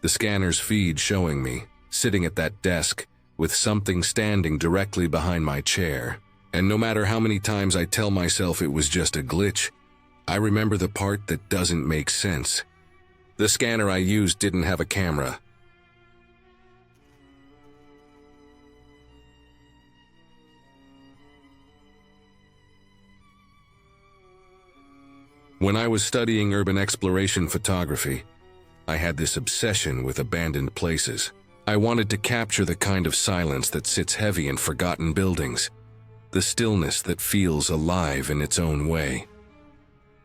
the scanner's feed showing me, sitting at that desk, with something standing directly behind my chair. And no matter how many times I tell myself it was just a glitch, I remember the part that doesn't make sense. The scanner I used didn't have a camera. When I was studying urban exploration photography, I had this obsession with abandoned places. I wanted to capture the kind of silence that sits heavy in forgotten buildings, the stillness that feels alive in its own way.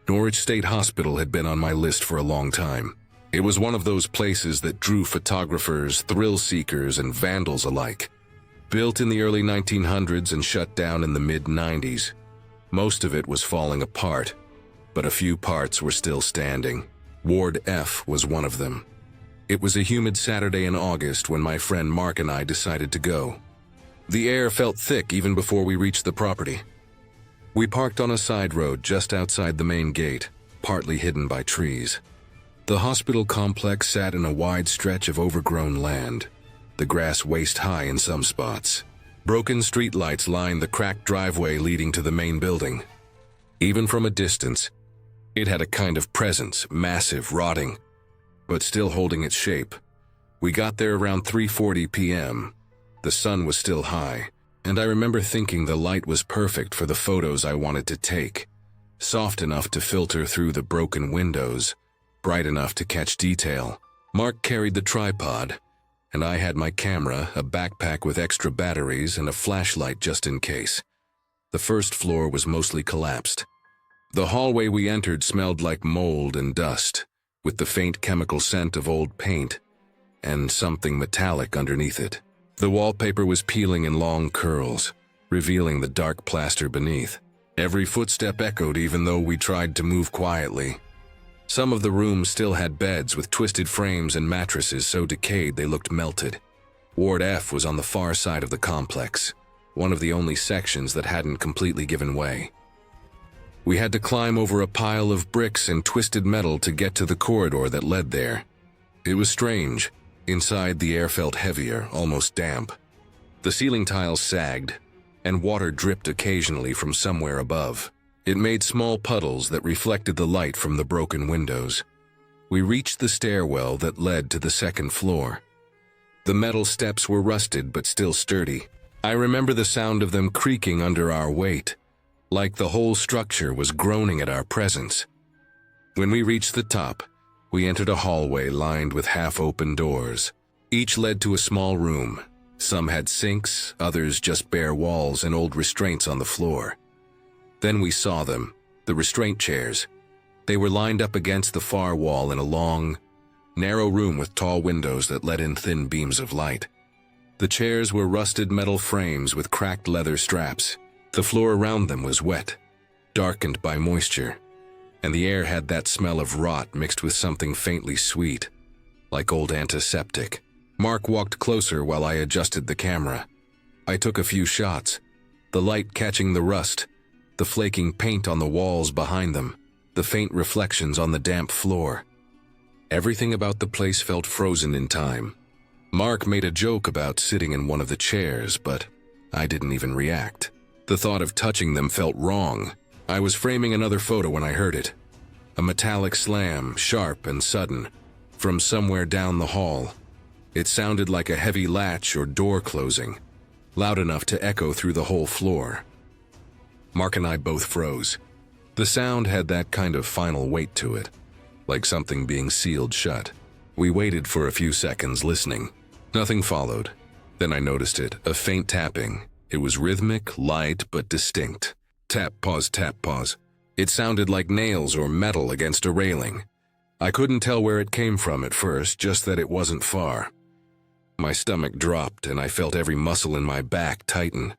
Norwich State Hospital had been on my list for a long time. It was one of those places that drew photographers, thrill-seekers, and vandals alike. Built in the early 1900s and shut down in the mid-90s, most of it was falling apart, but a few parts were still standing. Ward F was one of them. It was a humid Saturday in August when my friend Mark and I decided to go. The air felt thick even before we reached the property. We parked on a side road just outside the main gate, partly hidden by trees. The hospital complex sat in a wide stretch of overgrown land, the grass waist-high in some spots. Broken streetlights lined the cracked driveway leading to the main building. Even from a distance, it had a kind of presence, massive, rotting, but still holding its shape. We got there around 3:40 p.m. The sun was still high, and I remember thinking the light was perfect for the photos I wanted to take, soft enough to filter through the broken windows, bright enough to catch detail. Mark carried the tripod, and I had my camera, a backpack with extra batteries, and a flashlight just in case. The first floor was mostly collapsed. The hallway we entered smelled like mold and dust, with the faint chemical scent of old paint and something metallic underneath it. The wallpaper was peeling in long curls, revealing the dark plaster beneath. Every footstep echoed even though we tried to move quietly. Some of the rooms still had beds with twisted frames and mattresses so decayed they looked melted. Ward F was on the far side of the complex, one of the only sections that hadn't completely given way. We had to climb over a pile of bricks and twisted metal to get to the corridor that led there. It was strange. Inside, the air felt heavier, almost damp. The ceiling tiles sagged, and water dripped occasionally from somewhere above. It made small puddles that reflected the light from the broken windows. We reached the stairwell that led to the second floor. The metal steps were rusted but still sturdy. I remember the sound of them creaking under our weight, like the whole structure was groaning at our presence. When we reached the top, we entered a hallway lined with half-open doors. Each led to a small room. Some had sinks, others just bare walls and old restraints on the floor. Then we saw them, the restraint chairs. They were lined up against the far wall in a long, narrow room with tall windows that let in thin beams of light. The chairs were rusted metal frames with cracked leather straps. The floor around them was wet, darkened by moisture, and the air had that smell of rot mixed with something faintly sweet, like old antiseptic. Mark walked closer while I adjusted the camera. I took a few shots, the light catching the rust, the flaking paint on the walls behind them, the faint reflections on the damp floor. Everything about the place felt frozen in time. Mark made a joke about sitting in one of the chairs, but I didn't even react. The thought of touching them felt wrong. I was framing another photo when I heard it. A metallic slam, sharp and sudden, from somewhere down the hall. It sounded like a heavy latch or door closing, loud enough to echo through the whole floor. Mark and I both froze. The sound had that kind of final weight to it, like something being sealed shut. We waited for a few seconds listening. Nothing followed. Then I noticed it, a faint tapping. It was rhythmic, light, but distinct. Tap, pause, tap, pause. It sounded like nails or metal against a railing. I couldn't tell where it came from at first, just that it wasn't far. My stomach dropped and I felt every muscle in my back tighten.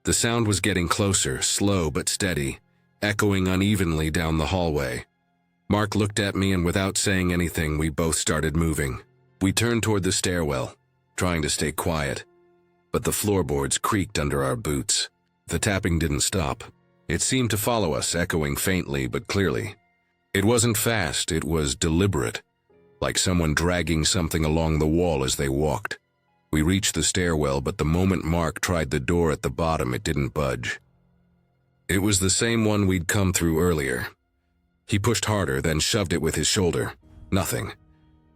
The sound was getting closer, slow but steady, echoing unevenly down the hallway. Mark looked at me and without saying anything, we both started moving. We turned toward the stairwell, trying to stay quiet, but the floorboards creaked under our boots. The tapping didn't stop. It seemed to follow us, echoing faintly but clearly. It wasn't fast, it was deliberate, like someone dragging something along the wall as they walked. We reached the stairwell, but the moment Mark tried the door at the bottom, it didn't budge. It was the same one we'd come through earlier. He pushed harder, then shoved it with his shoulder. Nothing.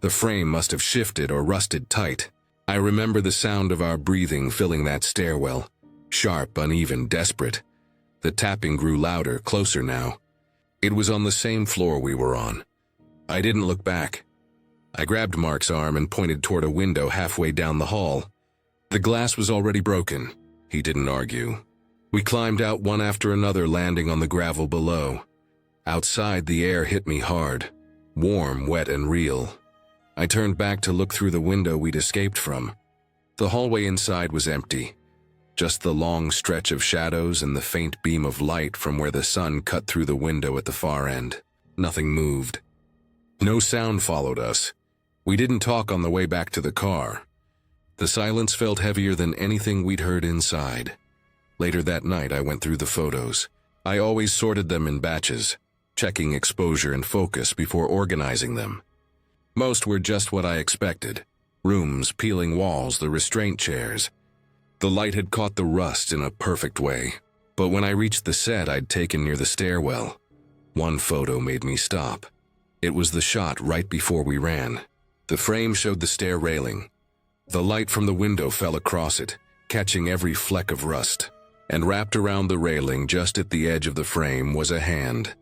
The frame must have shifted or rusted tight. I remember the sound of our breathing filling that stairwell. Sharp, uneven, desperate. The tapping grew louder, closer now. It was on the same floor we were on. I didn't look back. I grabbed Mark's arm and pointed toward a window halfway down the hall. The glass was already broken. He didn't argue. We climbed out one after another, landing on the gravel below. Outside, the air hit me hard. Warm, wet, and real. I turned back to look through the window we'd escaped from. The hallway inside was empty. Just the long stretch of shadows and the faint beam of light from where the sun cut through the window at the far end. Nothing moved. No sound followed us. We didn't talk on the way back to the car. The silence felt heavier than anything we'd heard inside. Later that night, I went through the photos. I always sorted them in batches, checking exposure and focus before organizing them. Most were just what I expected. Rooms, peeling walls, the restraint chairs. The light had caught the rust in a perfect way. But when I reached the set I'd taken near the stairwell, one photo made me stop. It was the shot right before we ran. The frame showed the stair railing. The light from the window fell across it, catching every fleck of rust. And wrapped around the railing just at the edge of the frame was a hand.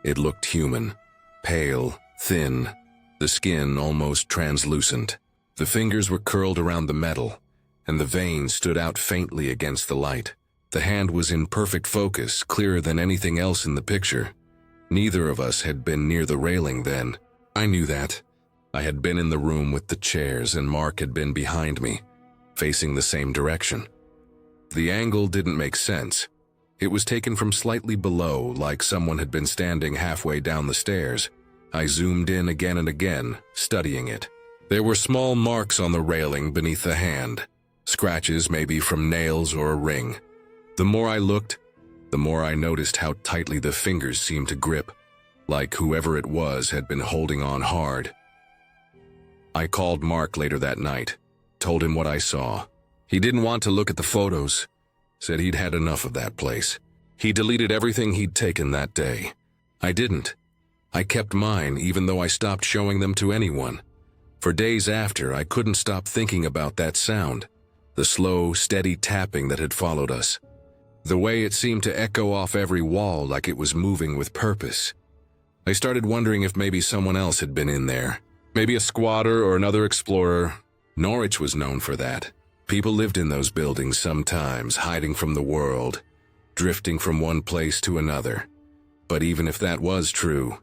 It looked human. Pale, thin, the skin almost translucent. The fingers were curled around the metal, and the veins stood out faintly against the light. The hand was in perfect focus, clearer than anything else in the picture. Neither of us had been near the railing then. I knew that. I had been in the room with the chairs, and Mark had been behind me, facing the same direction. The angle didn't make sense. It was taken from slightly below, like someone had been standing halfway down the stairs. I zoomed in again and again, studying it. There were small marks on the railing beneath the hand, scratches maybe from nails or a ring. The more I looked, the more I noticed how tightly the fingers seemed to grip, like whoever it was had been holding on hard. I called Mark later that night, told him what I saw. He didn't want to look at the photos, said he'd had enough of that place. He deleted everything he'd taken that day. I didn't. I kept mine even though I stopped showing them to anyone. For days after, I couldn't stop thinking about that sound, the slow, steady tapping that had followed us. The way it seemed to echo off every wall like it was moving with purpose. I started wondering if maybe someone else had been in there. Maybe a squatter or another explorer. Norwich was known for that. People lived in those buildings sometimes, hiding from the world, drifting from one place to another. But even if that was true,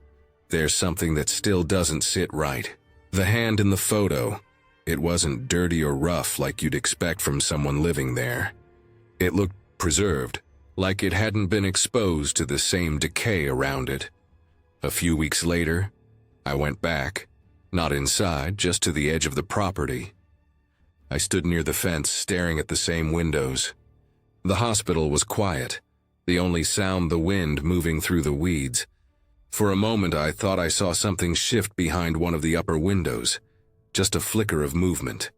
there's something that still doesn't sit right. The hand in the photo, it wasn't dirty or rough like you'd expect from someone living there. It looked preserved, like it hadn't been exposed to the same decay around it. A few weeks later, I went back, not inside, just to the edge of the property. I stood near the fence, staring at the same windows. The hospital was quiet, the only sound the wind moving through the weeds. For a moment, I thought I saw something shift behind one of the upper windows, just a flicker of movement.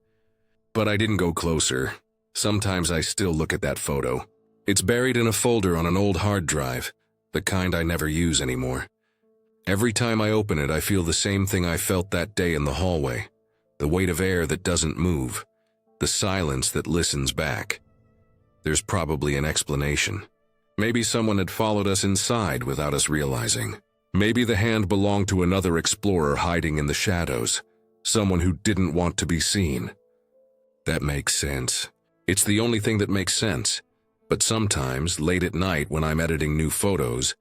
But I didn't go closer. Sometimes I still look at that photo. It's buried in a folder on an old hard drive, the kind I never use anymore. Every time I open it, I feel the same thing I felt that day in the hallway. The weight of air that doesn't move. The silence that listens back. There's probably an explanation. Maybe someone had followed us inside without us realizing. Maybe the hand belonged to another explorer hiding in the shadows. Someone who didn't want to be seen. That makes sense. It's the only thing that makes sense. But sometimes, late at night when I'm editing new photos,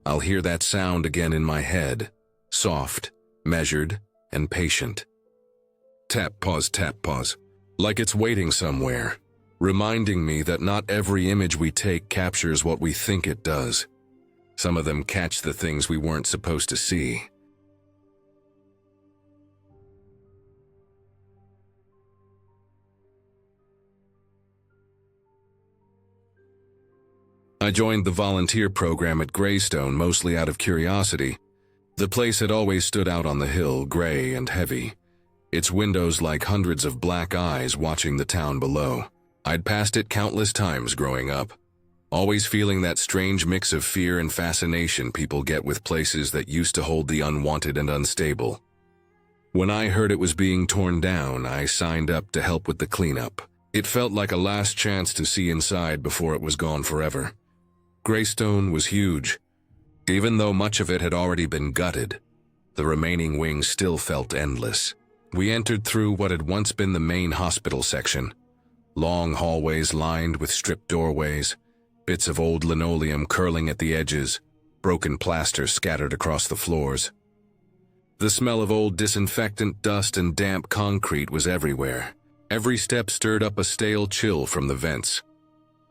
I'll hear that sound again in my head. Soft, measured, and patient. Tap, pause, like it's waiting somewhere, reminding me that not every image we take captures what we think it does. Some of them catch the things we weren't supposed to see. I joined the volunteer program at Greystone mostly out of curiosity. The place had always stood out on the hill, gray and heavy, its windows like hundreds of black eyes watching the town below. I'd passed it countless times growing up, always feeling that strange mix of fear and fascination people get with places that used to hold the unwanted and unstable. When I heard it was being torn down, I signed up to help with the cleanup. It felt like a last chance to see inside before it was gone forever. Greystone was huge. Even though much of it had already been gutted, the remaining wing still felt endless. We entered through what had once been the main hospital section. Long hallways lined with stripped doorways, bits of old linoleum curling at the edges, broken plaster scattered across the floors. The smell of old disinfectant, dust, and damp concrete was everywhere. Every step stirred up a stale chill from the vents.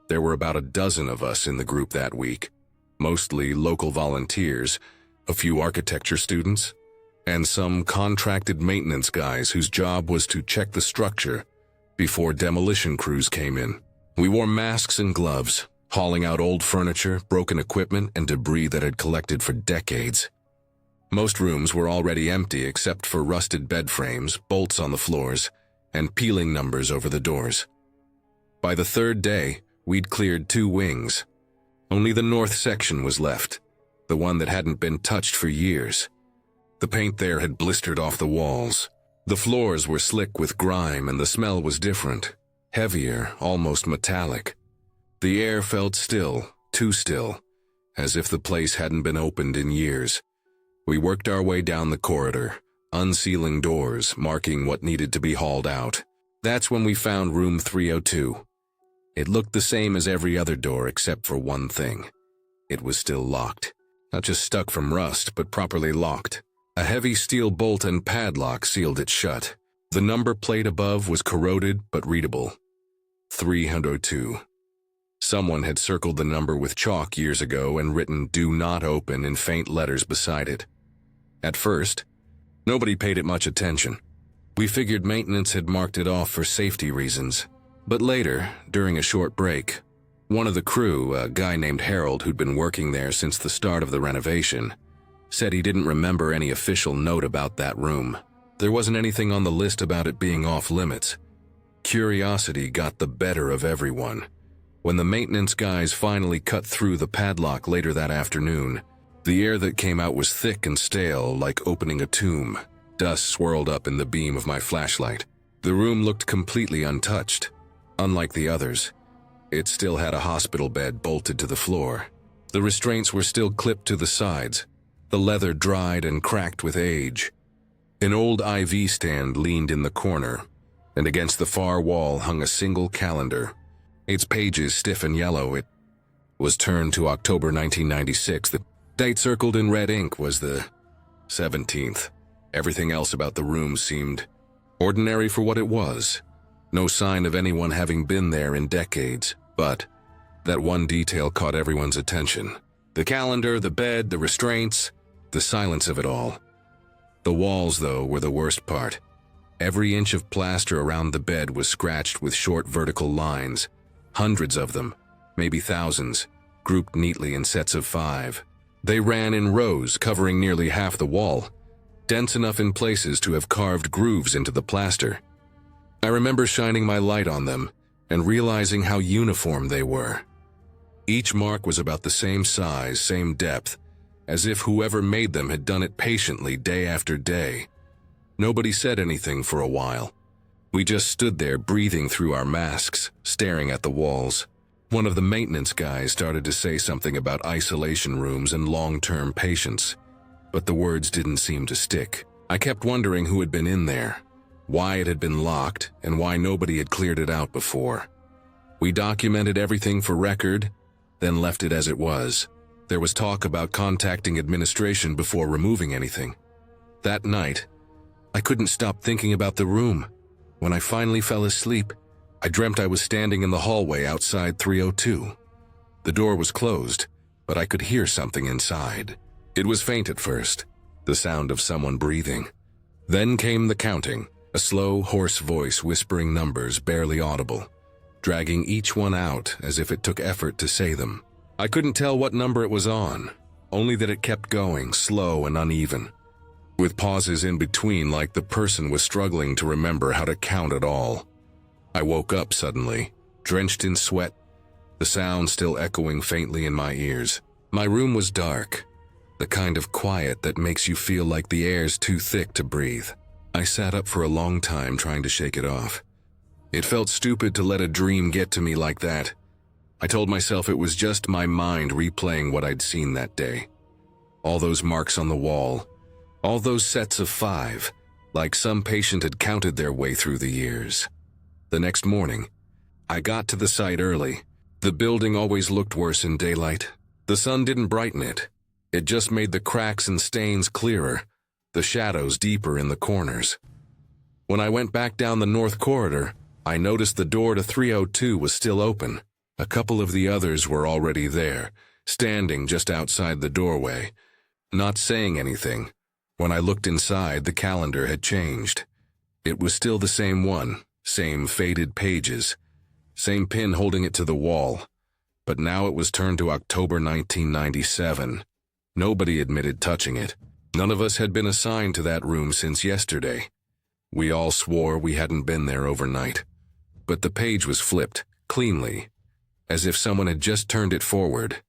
There were about a dozen of us in the group that week, mostly local volunteers, a few architecture students, and some contracted maintenance guys whose job was to check the structure before demolition crews came in. We wore masks and gloves, hauling out old furniture, broken equipment, and debris that had collected for decades. Most rooms were already empty except for rusted bed frames, bolts on the floors, and peeling numbers over the doors. By the third day, we'd cleared 2 wings. Only the north section was left, the one that hadn't been touched for years. The paint there had blistered off the walls. The floors were slick with grime and the smell was different, heavier, almost metallic. The air felt still, too still, as if the place hadn't been opened in years. We worked our way down the corridor, unsealing doors, marking what needed to be hauled out. That's when we found room 302. It looked the same as every other door except for one thing. It was still locked. Not just stuck from rust, but properly locked. A heavy steel bolt and padlock sealed it shut. The number plate above was corroded but readable. 302. Someone had circled the number with chalk years ago and written "Do Not Open" in faint letters beside it. At first, nobody paid it much attention. We figured maintenance had marked it off for safety reasons. But later, during a short break, one of the crew, a guy named Harold who'd been working there since the start of the renovation, said he didn't remember any official note about that room. There wasn't anything on the list about it being off limits. Curiosity got the better of everyone. When the maintenance guys finally cut through the padlock later that afternoon, the air that came out was thick and stale, like opening a tomb. Dust swirled up in the beam of my flashlight. The room looked completely untouched. Unlike the others, it still had a hospital bed bolted to the floor. The restraints were still clipped to the sides, the leather dried and cracked with age. An old IV stand leaned in the corner, and against the far wall hung a single calendar. Its pages stiff and yellow. It was turned to October 1996. The date circled in red ink was the 17th. Everything else about the room seemed ordinary for what it was. No sign of anyone having been there in decades, but that one detail caught everyone's attention. The calendar, the bed, the restraints, the silence of it all. The walls, though, were the worst part. Every inch of plaster around the bed was scratched with short vertical lines, hundreds of them, maybe thousands, grouped neatly in sets of 5. They ran in rows, covering nearly half the wall, dense enough in places to have carved grooves into the plaster. I remember shining my light on them and realizing how uniform they were. Each mark was about the same size, same depth, as if whoever made them had done it patiently day after day. Nobody said anything for a while. We just stood there breathing through our masks, staring at the walls. One of the maintenance guys started to say something about isolation rooms and long-term patients, but the words didn't seem to stick. I kept wondering who had been in there, why it had been locked, and why nobody had cleared it out before. We documented everything for record, then left it as it was. There was talk about contacting administration before removing anything. That night, I couldn't stop thinking about the room. When I finally fell asleep, I dreamt I was standing in the hallway outside 302. The door was closed, but I could hear something inside. It was faint at first, the sound of someone breathing. Then came the counting, a slow, hoarse voice whispering numbers barely audible, dragging each one out as if it took effort to say them. I couldn't tell what number it was on, only that it kept going, slow and uneven, with pauses in between like the person was struggling to remember how to count at all. I woke up suddenly, drenched in sweat, the sound still echoing faintly in my ears. My room was dark, the kind of quiet that makes you feel like the air's too thick to breathe. I sat up for a long time trying to shake it off. It felt stupid to let a dream get to me like that. I told myself it was just my mind replaying what I'd seen that day. All those marks on the wall, all those sets of 5, like some patient had counted their way through the years. The next morning, I got to the site early. The building always looked worse in daylight. The sun didn't brighten it. It just made the cracks and stains clearer, the shadows deeper in the corners. When I went back down the north corridor, I noticed the door to 302 was still open. A couple of the others were already there, standing just outside the doorway, not saying anything. When I looked inside, the calendar had changed. It was still the same one, same faded pages, same pin holding it to the wall, but now it was turned to October 1997. Nobody admitted touching it. None of us had been assigned to that room since yesterday. We all swore we hadn't been there overnight. But the page was flipped, cleanly, as if someone had just turned it forward.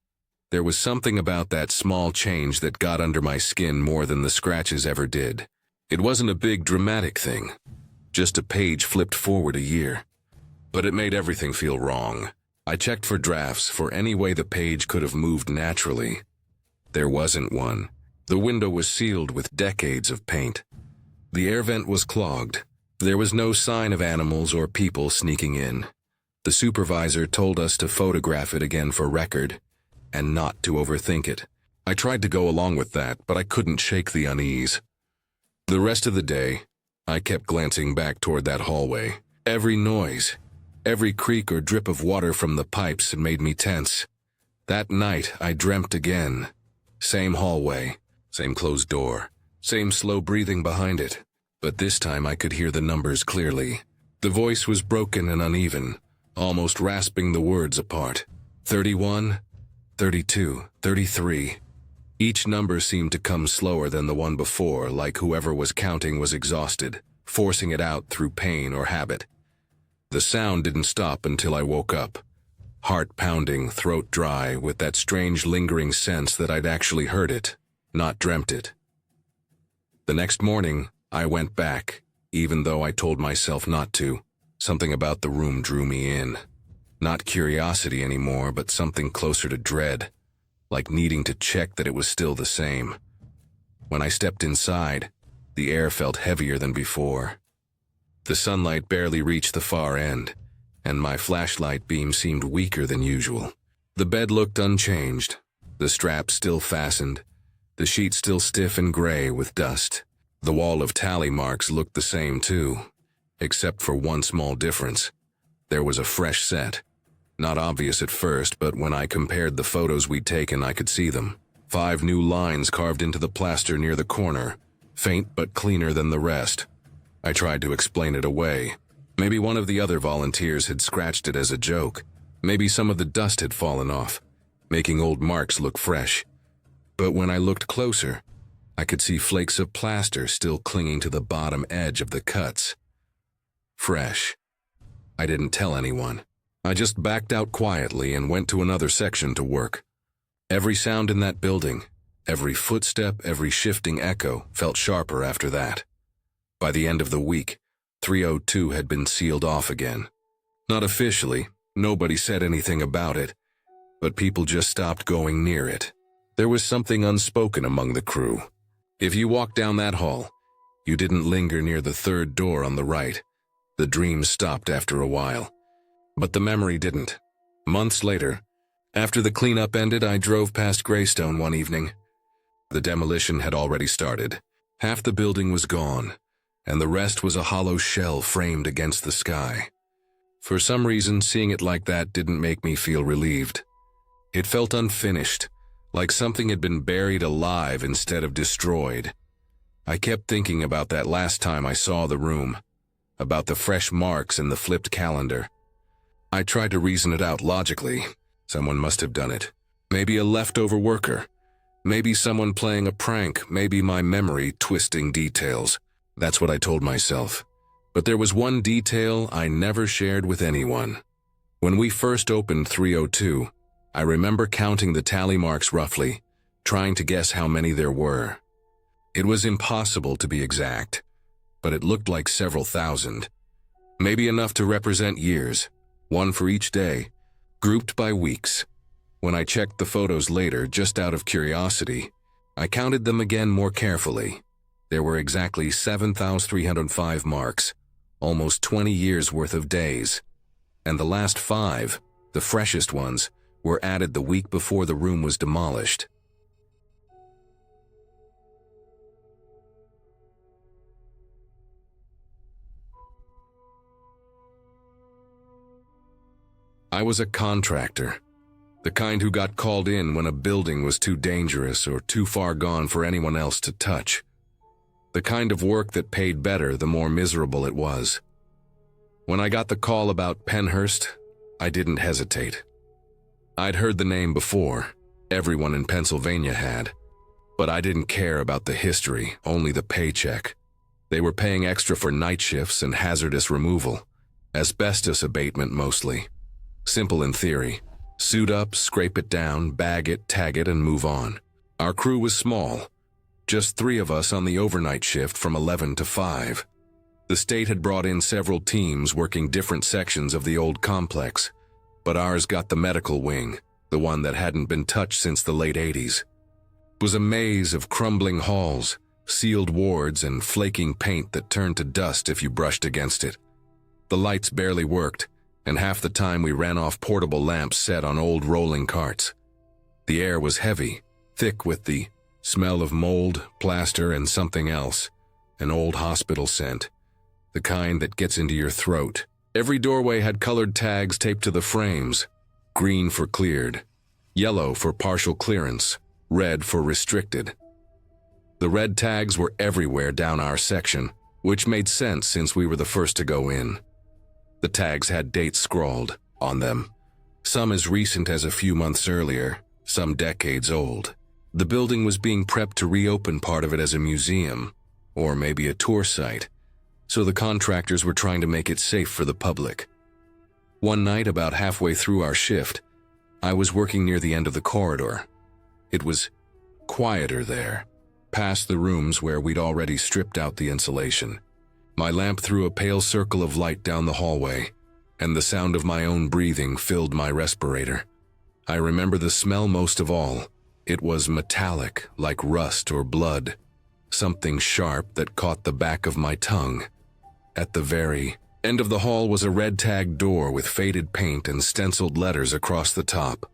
There was something about that small change that got under my skin more than the scratches ever did. It wasn't a big dramatic thing, just a page flipped forward a year. But it made everything feel wrong. I checked for drafts for any way the page could have moved naturally. There wasn't one. The window was sealed with decades of paint. The air vent was clogged. There was no sign of animals or people sneaking in. The supervisor told us to photograph it again for record, and not to overthink it. I tried to go along with that, but I couldn't shake the unease. The rest of the day, I kept glancing back toward that hallway. Every noise, every creak or drip of water from the pipes had made me tense. That night, I dreamt again. Same hallway, same closed door, same slow breathing behind it. But this time I could hear the numbers clearly. The voice was broken and uneven, almost rasping the words apart. 31, 32, 33. Each number seemed to come slower than the one before, like whoever was counting was exhausted, forcing it out through pain or habit. The sound didn't stop until I woke up. Heart pounding, throat dry, with that strange lingering sense that I'd actually heard it, not dreamt it. The next morning, I went back, even though I told myself not to. Something about the room drew me in. Not curiosity anymore, but something closer to dread, like needing to check that it was still the same. When I stepped inside, the air felt heavier than before. The sunlight barely reached the far end, and my flashlight beam seemed weaker than usual. The bed looked unchanged, the straps still fastened, the sheet still stiff and gray with dust. The wall of tally marks looked the same too, except for one small difference. There was a fresh set. Not obvious at first, but when I compared the photos we'd taken, I could see them. 5 new lines carved into the plaster near the corner, faint but cleaner than the rest. I tried to explain it away. Maybe one of the other volunteers had scratched it as a joke. Maybe some of the dust had fallen off, making old marks look fresh. But when I looked closer, I could see flakes of plaster still clinging to the bottom edge of the cuts. Fresh. I didn't tell anyone. I just backed out quietly and went to another section to work. Every sound in that building, every footstep, every shifting echo felt sharper after that. By the end of the week, 302 had been sealed off again. Not officially, nobody said anything about it, but people just stopped going near it. There was something unspoken among the crew. If you walked down that hall, you didn't linger near the 3rd door on the right. The dream stopped after a while. But the memory didn't. Months later, after the cleanup ended, I drove past Greystone one evening. The demolition had already started. Half the building was gone, and the rest was a hollow shell framed against the sky. For some reason, seeing it like that didn't make me feel relieved. It felt unfinished, like something had been buried alive instead of destroyed. I kept thinking about that last time I saw the room, about the fresh marks in the flipped calendar. I tried to reason it out logically. Someone must have done it. Maybe a leftover worker. Maybe someone playing a prank. Maybe my memory twisting details. That's what I told myself. But there was one detail I never shared with anyone. When we first opened 302, I remember counting the tally marks roughly, trying to guess how many there were. It was impossible to be exact. but it looked like several thousand. Maybe enough to represent years, one for each day, grouped by weeks. When I checked the photos later, just out of curiosity, I counted them again more carefully. There were exactly 7,305 marks, almost 20 years worth of days. And the last 5, the freshest ones, were added the week before the room was demolished. I was a contractor, the kind who got called in when a building was too dangerous or too far gone for anyone else to touch. The kind of work that paid better the more miserable it was. When I got the call about Penhurst, I didn't hesitate. I'd heard the name before, everyone in Pennsylvania had, but I didn't care about the history, only the paycheck. They were paying extra for night shifts and hazardous removal, asbestos abatement mostly. Simple in theory. Suit up, scrape it down, bag it, tag it, and move on. Our crew was small, just 3 of us on the overnight shift from 11 to 5. The state had brought in several teams working different sections of the old complex, but ours got the medical wing, the one that hadn't been touched since the late 80s. It was a maze of crumbling halls, sealed wards, and flaking paint that turned to dust if you brushed against it. The lights barely worked, and half the time we ran off portable lamps set on old rolling carts. The air was heavy, thick with the smell of mold, plaster, and something else, an old hospital scent, the kind that gets into your throat. Every doorway had colored tags taped to the frames, green for cleared, yellow for partial clearance, red for restricted. The red tags were everywhere down our section, which made sense since we were the first to go in. The tags had dates scrawled on them, some as recent as a few months earlier, some decades old. The building was being prepped to reopen part of it as a museum, or maybe a tour site, so the contractors were trying to make it safe for the public. One night, about halfway through our shift, I was working near the end of the corridor. It was quieter there, past the rooms where we'd already stripped out the insulation. My lamp threw a pale circle of light down the hallway, and the sound of my own breathing filled my respirator. I remember the smell most of all. It was metallic, like rust or blood, something sharp that caught the back of my tongue. At the very end of the hall was a red-tagged door with faded paint and stenciled letters across the top.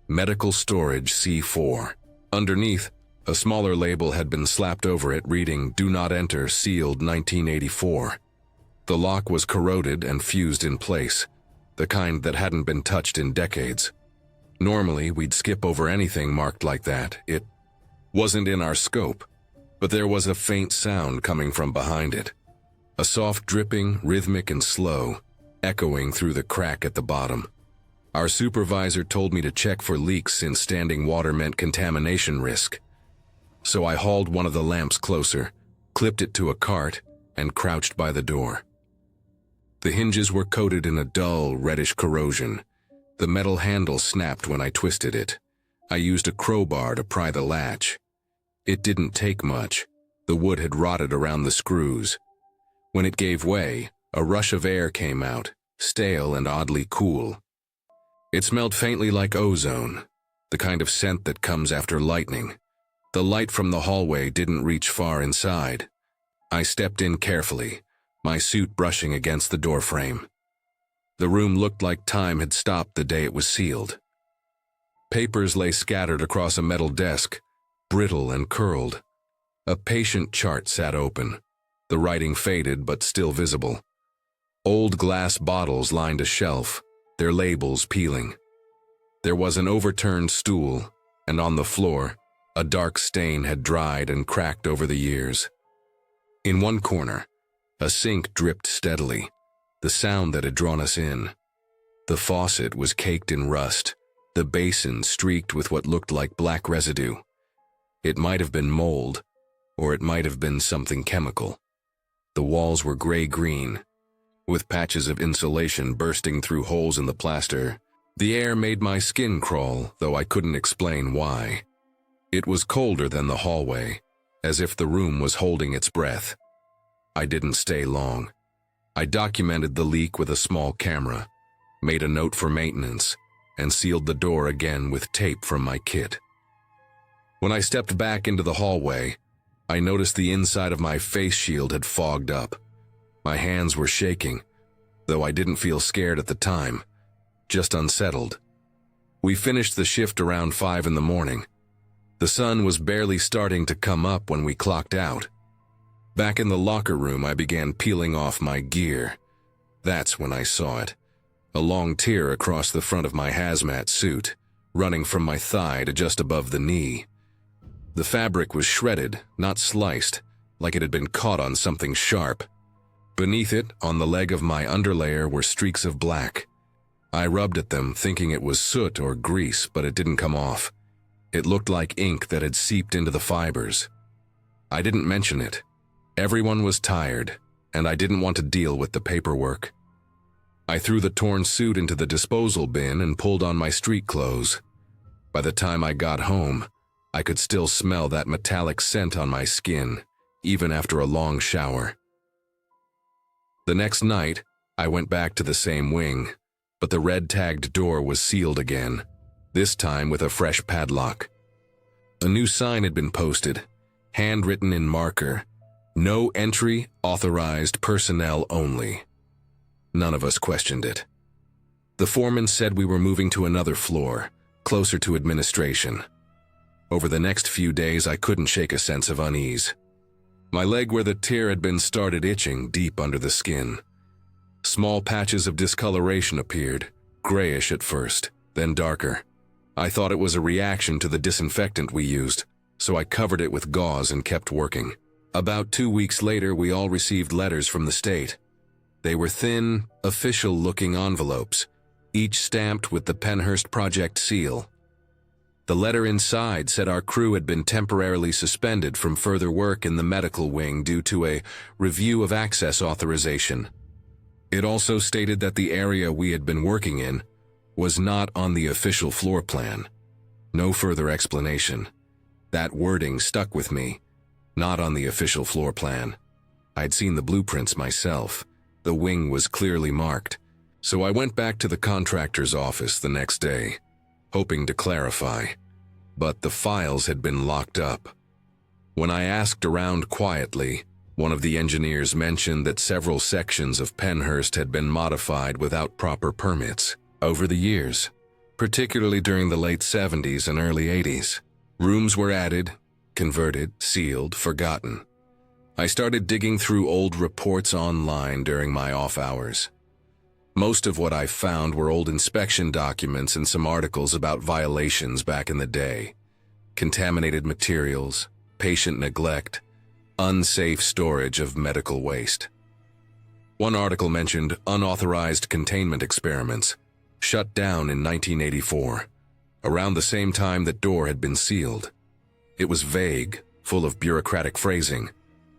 Medical Storage C4. Underneath, a smaller label had been slapped over it reading, "Do not enter, sealed 1984. The lock was corroded and fused in place, the kind that hadn't been touched in decades. Normally, we'd skip over anything marked like that. It wasn't in our scope, but there was a faint sound coming from behind it. A soft dripping, rhythmic and slow, echoing through the crack at the bottom. Our supervisor told me to check for leaks since standing water meant contamination risk. So I hauled one of the lamps closer, clipped it to a cart, and crouched by the door. The hinges were coated in a dull, reddish corrosion. The metal handle snapped when I twisted it. I used a crowbar to pry the latch. It didn't take much. The wood had rotted around the screws. When it gave way, a rush of air came out, stale and oddly cool. It smelled faintly like ozone, the kind of scent that comes after lightning. The light from the hallway didn't reach far inside. I stepped in carefully, my suit brushing against the doorframe. The room looked like time had stopped the day it was sealed. Papers lay scattered across a metal desk, brittle and curled. A patient chart sat open, the writing faded but still visible. Old glass bottles lined a shelf, their labels peeling. There was an overturned stool, and on the floor, a dark stain had dried and cracked over the years. In one corner, a sink dripped steadily, the sound that had drawn us in. The faucet was caked in rust, the basin streaked with what looked like black residue. It might have been mold, or it might have been something chemical. The walls were gray-green, with patches of insulation bursting through holes in the plaster. The air made my skin crawl, though I couldn't explain why. It was colder than the hallway, as if the room was holding its breath. I didn't stay long. I documented the leak with a small camera, made a note for maintenance, and sealed the door again with tape from my kit. When I stepped back into the hallway, I noticed the inside of my face shield had fogged up. My hands were shaking, though I didn't feel scared at the time, just unsettled. We finished the shift around 5 in the morning. The sun was barely starting to come up when we clocked out. Back in the locker room, I began peeling off my gear. That's when I saw it. A long tear across the front of my hazmat suit, running from my thigh to just above the knee. The fabric was shredded, not sliced, like it had been caught on something sharp. Beneath it, on the leg of my underlayer, were streaks of black. I rubbed at them, thinking it was soot or grease, but it didn't come off. It looked like ink that had seeped into the fibers. I didn't mention it. Everyone was tired, and I didn't want to deal with the paperwork. I threw the torn suit into the disposal bin and pulled on my street clothes. By the time I got home, I could still smell that metallic scent on my skin, even after a long shower. The next night, I went back to the same wing, but the red-tagged door was sealed again, this time with a fresh padlock. A new sign had been posted, handwritten in marker, "No entry, authorized personnel only." None of us questioned it. The foreman said we were moving to another floor, closer to administration. Over the next few days, I couldn't shake a sense of unease. My leg where the tear had been started itching deep under the skin. Small patches of discoloration appeared, grayish at first, then darker. I thought it was a reaction to the disinfectant we used, so I covered it with gauze and kept working. About 2 weeks later, we all received letters from the state. They were thin, official-looking envelopes, each stamped with the Pennhurst Project seal. The letter inside said our crew had been temporarily suspended from further work in the medical wing due to a review of access authorization. It also stated that the area we had been working in was not on the official floor plan. No further explanation. That wording stuck with me. Not on the official floor plan. I'd seen the blueprints myself. The wing was clearly marked, so I went back to the contractor's office the next day, hoping to clarify. But the files had been locked up. When I asked around quietly, one of the engineers mentioned that several sections of Pennhurst had been modified without proper permits over the years, particularly during the late 70s and early 80s. Rooms were added, converted, sealed, forgotten. I started digging through old reports online during my off hours. Most of what I found were old inspection documents and some articles about violations back in the day. Contaminated materials, patient neglect, unsafe storage of medical waste. One article mentioned unauthorized containment experiments, shut down in 1984, around the same time that door had been sealed. It was vague, full of bureaucratic phrasing,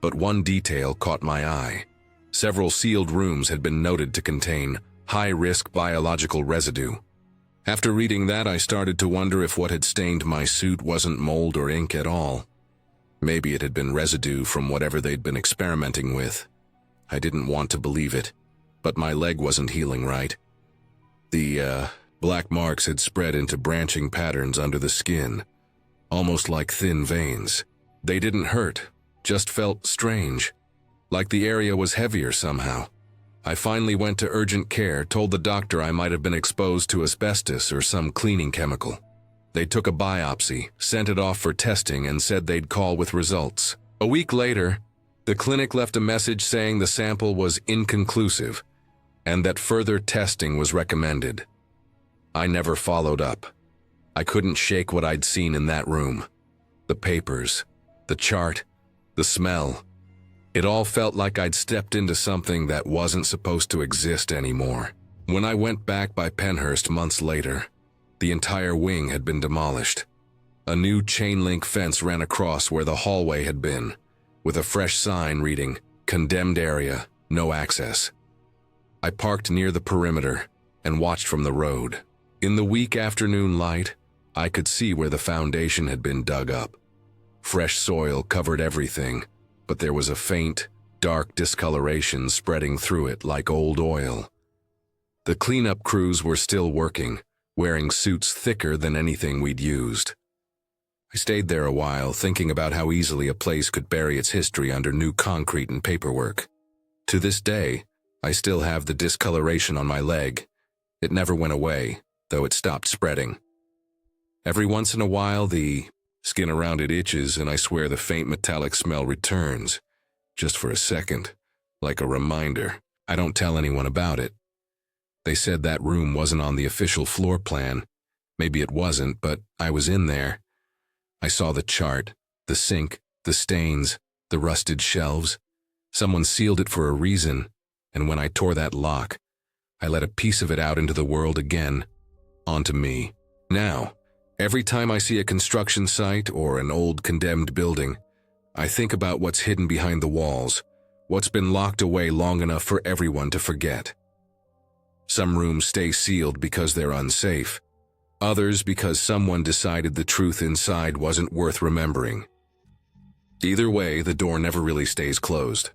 but one detail caught my eye. Several sealed rooms had been noted to contain high-risk biological residue. After reading that, I started to wonder if what had stained my suit wasn't mold or ink at all. Maybe it had been residue from whatever they'd been experimenting with. I didn't want to believe it, but my leg wasn't healing right. The black marks had spread into branching patterns under the skin, almost like thin veins. They didn't hurt, just felt strange, like the area was heavier somehow. I finally went to urgent care, told the doctor I might have been exposed to asbestos or some cleaning chemical. They took a biopsy, sent it off for testing, and said they'd call with results. A week later, the clinic left a message saying the sample was inconclusive and that further testing was recommended. I never followed up. I couldn't shake what I'd seen in that room. The papers, the chart, the smell. It all felt like I'd stepped into something that wasn't supposed to exist anymore. When I went back by Pennhurst months later, the entire wing had been demolished. A new chain-link fence ran across where the hallway had been, with a fresh sign reading, "Condemned area, no access." I parked near the perimeter and watched from the road. In the weak afternoon light, I could see where the foundation had been dug up. Fresh soil covered everything, but there was a faint, dark discoloration spreading through it like old oil. The cleanup crews were still working, wearing suits thicker than anything we'd used. I stayed there a while, thinking about how easily a place could bury its history under new concrete and paperwork. To this day, I still have the discoloration on my leg. It never went away, though it stopped spreading. Every once in a while, the skin around it itches, and I swear the faint metallic smell returns, just for a second, like a reminder. I don't tell anyone about it. They said that room wasn't on the official floor plan. Maybe it wasn't, but I was in there. I saw the chart, the sink, the stains, the rusted shelves. Someone sealed it for a reason, and when I tore that lock, I let a piece of it out into the world again, onto me. Now, every time I see a construction site or an old condemned building, I think about what's hidden behind the walls, what's been locked away long enough for everyone to forget. Some rooms stay sealed because they're unsafe, others because someone decided the truth inside wasn't worth remembering. Either way, the door never really stays closed.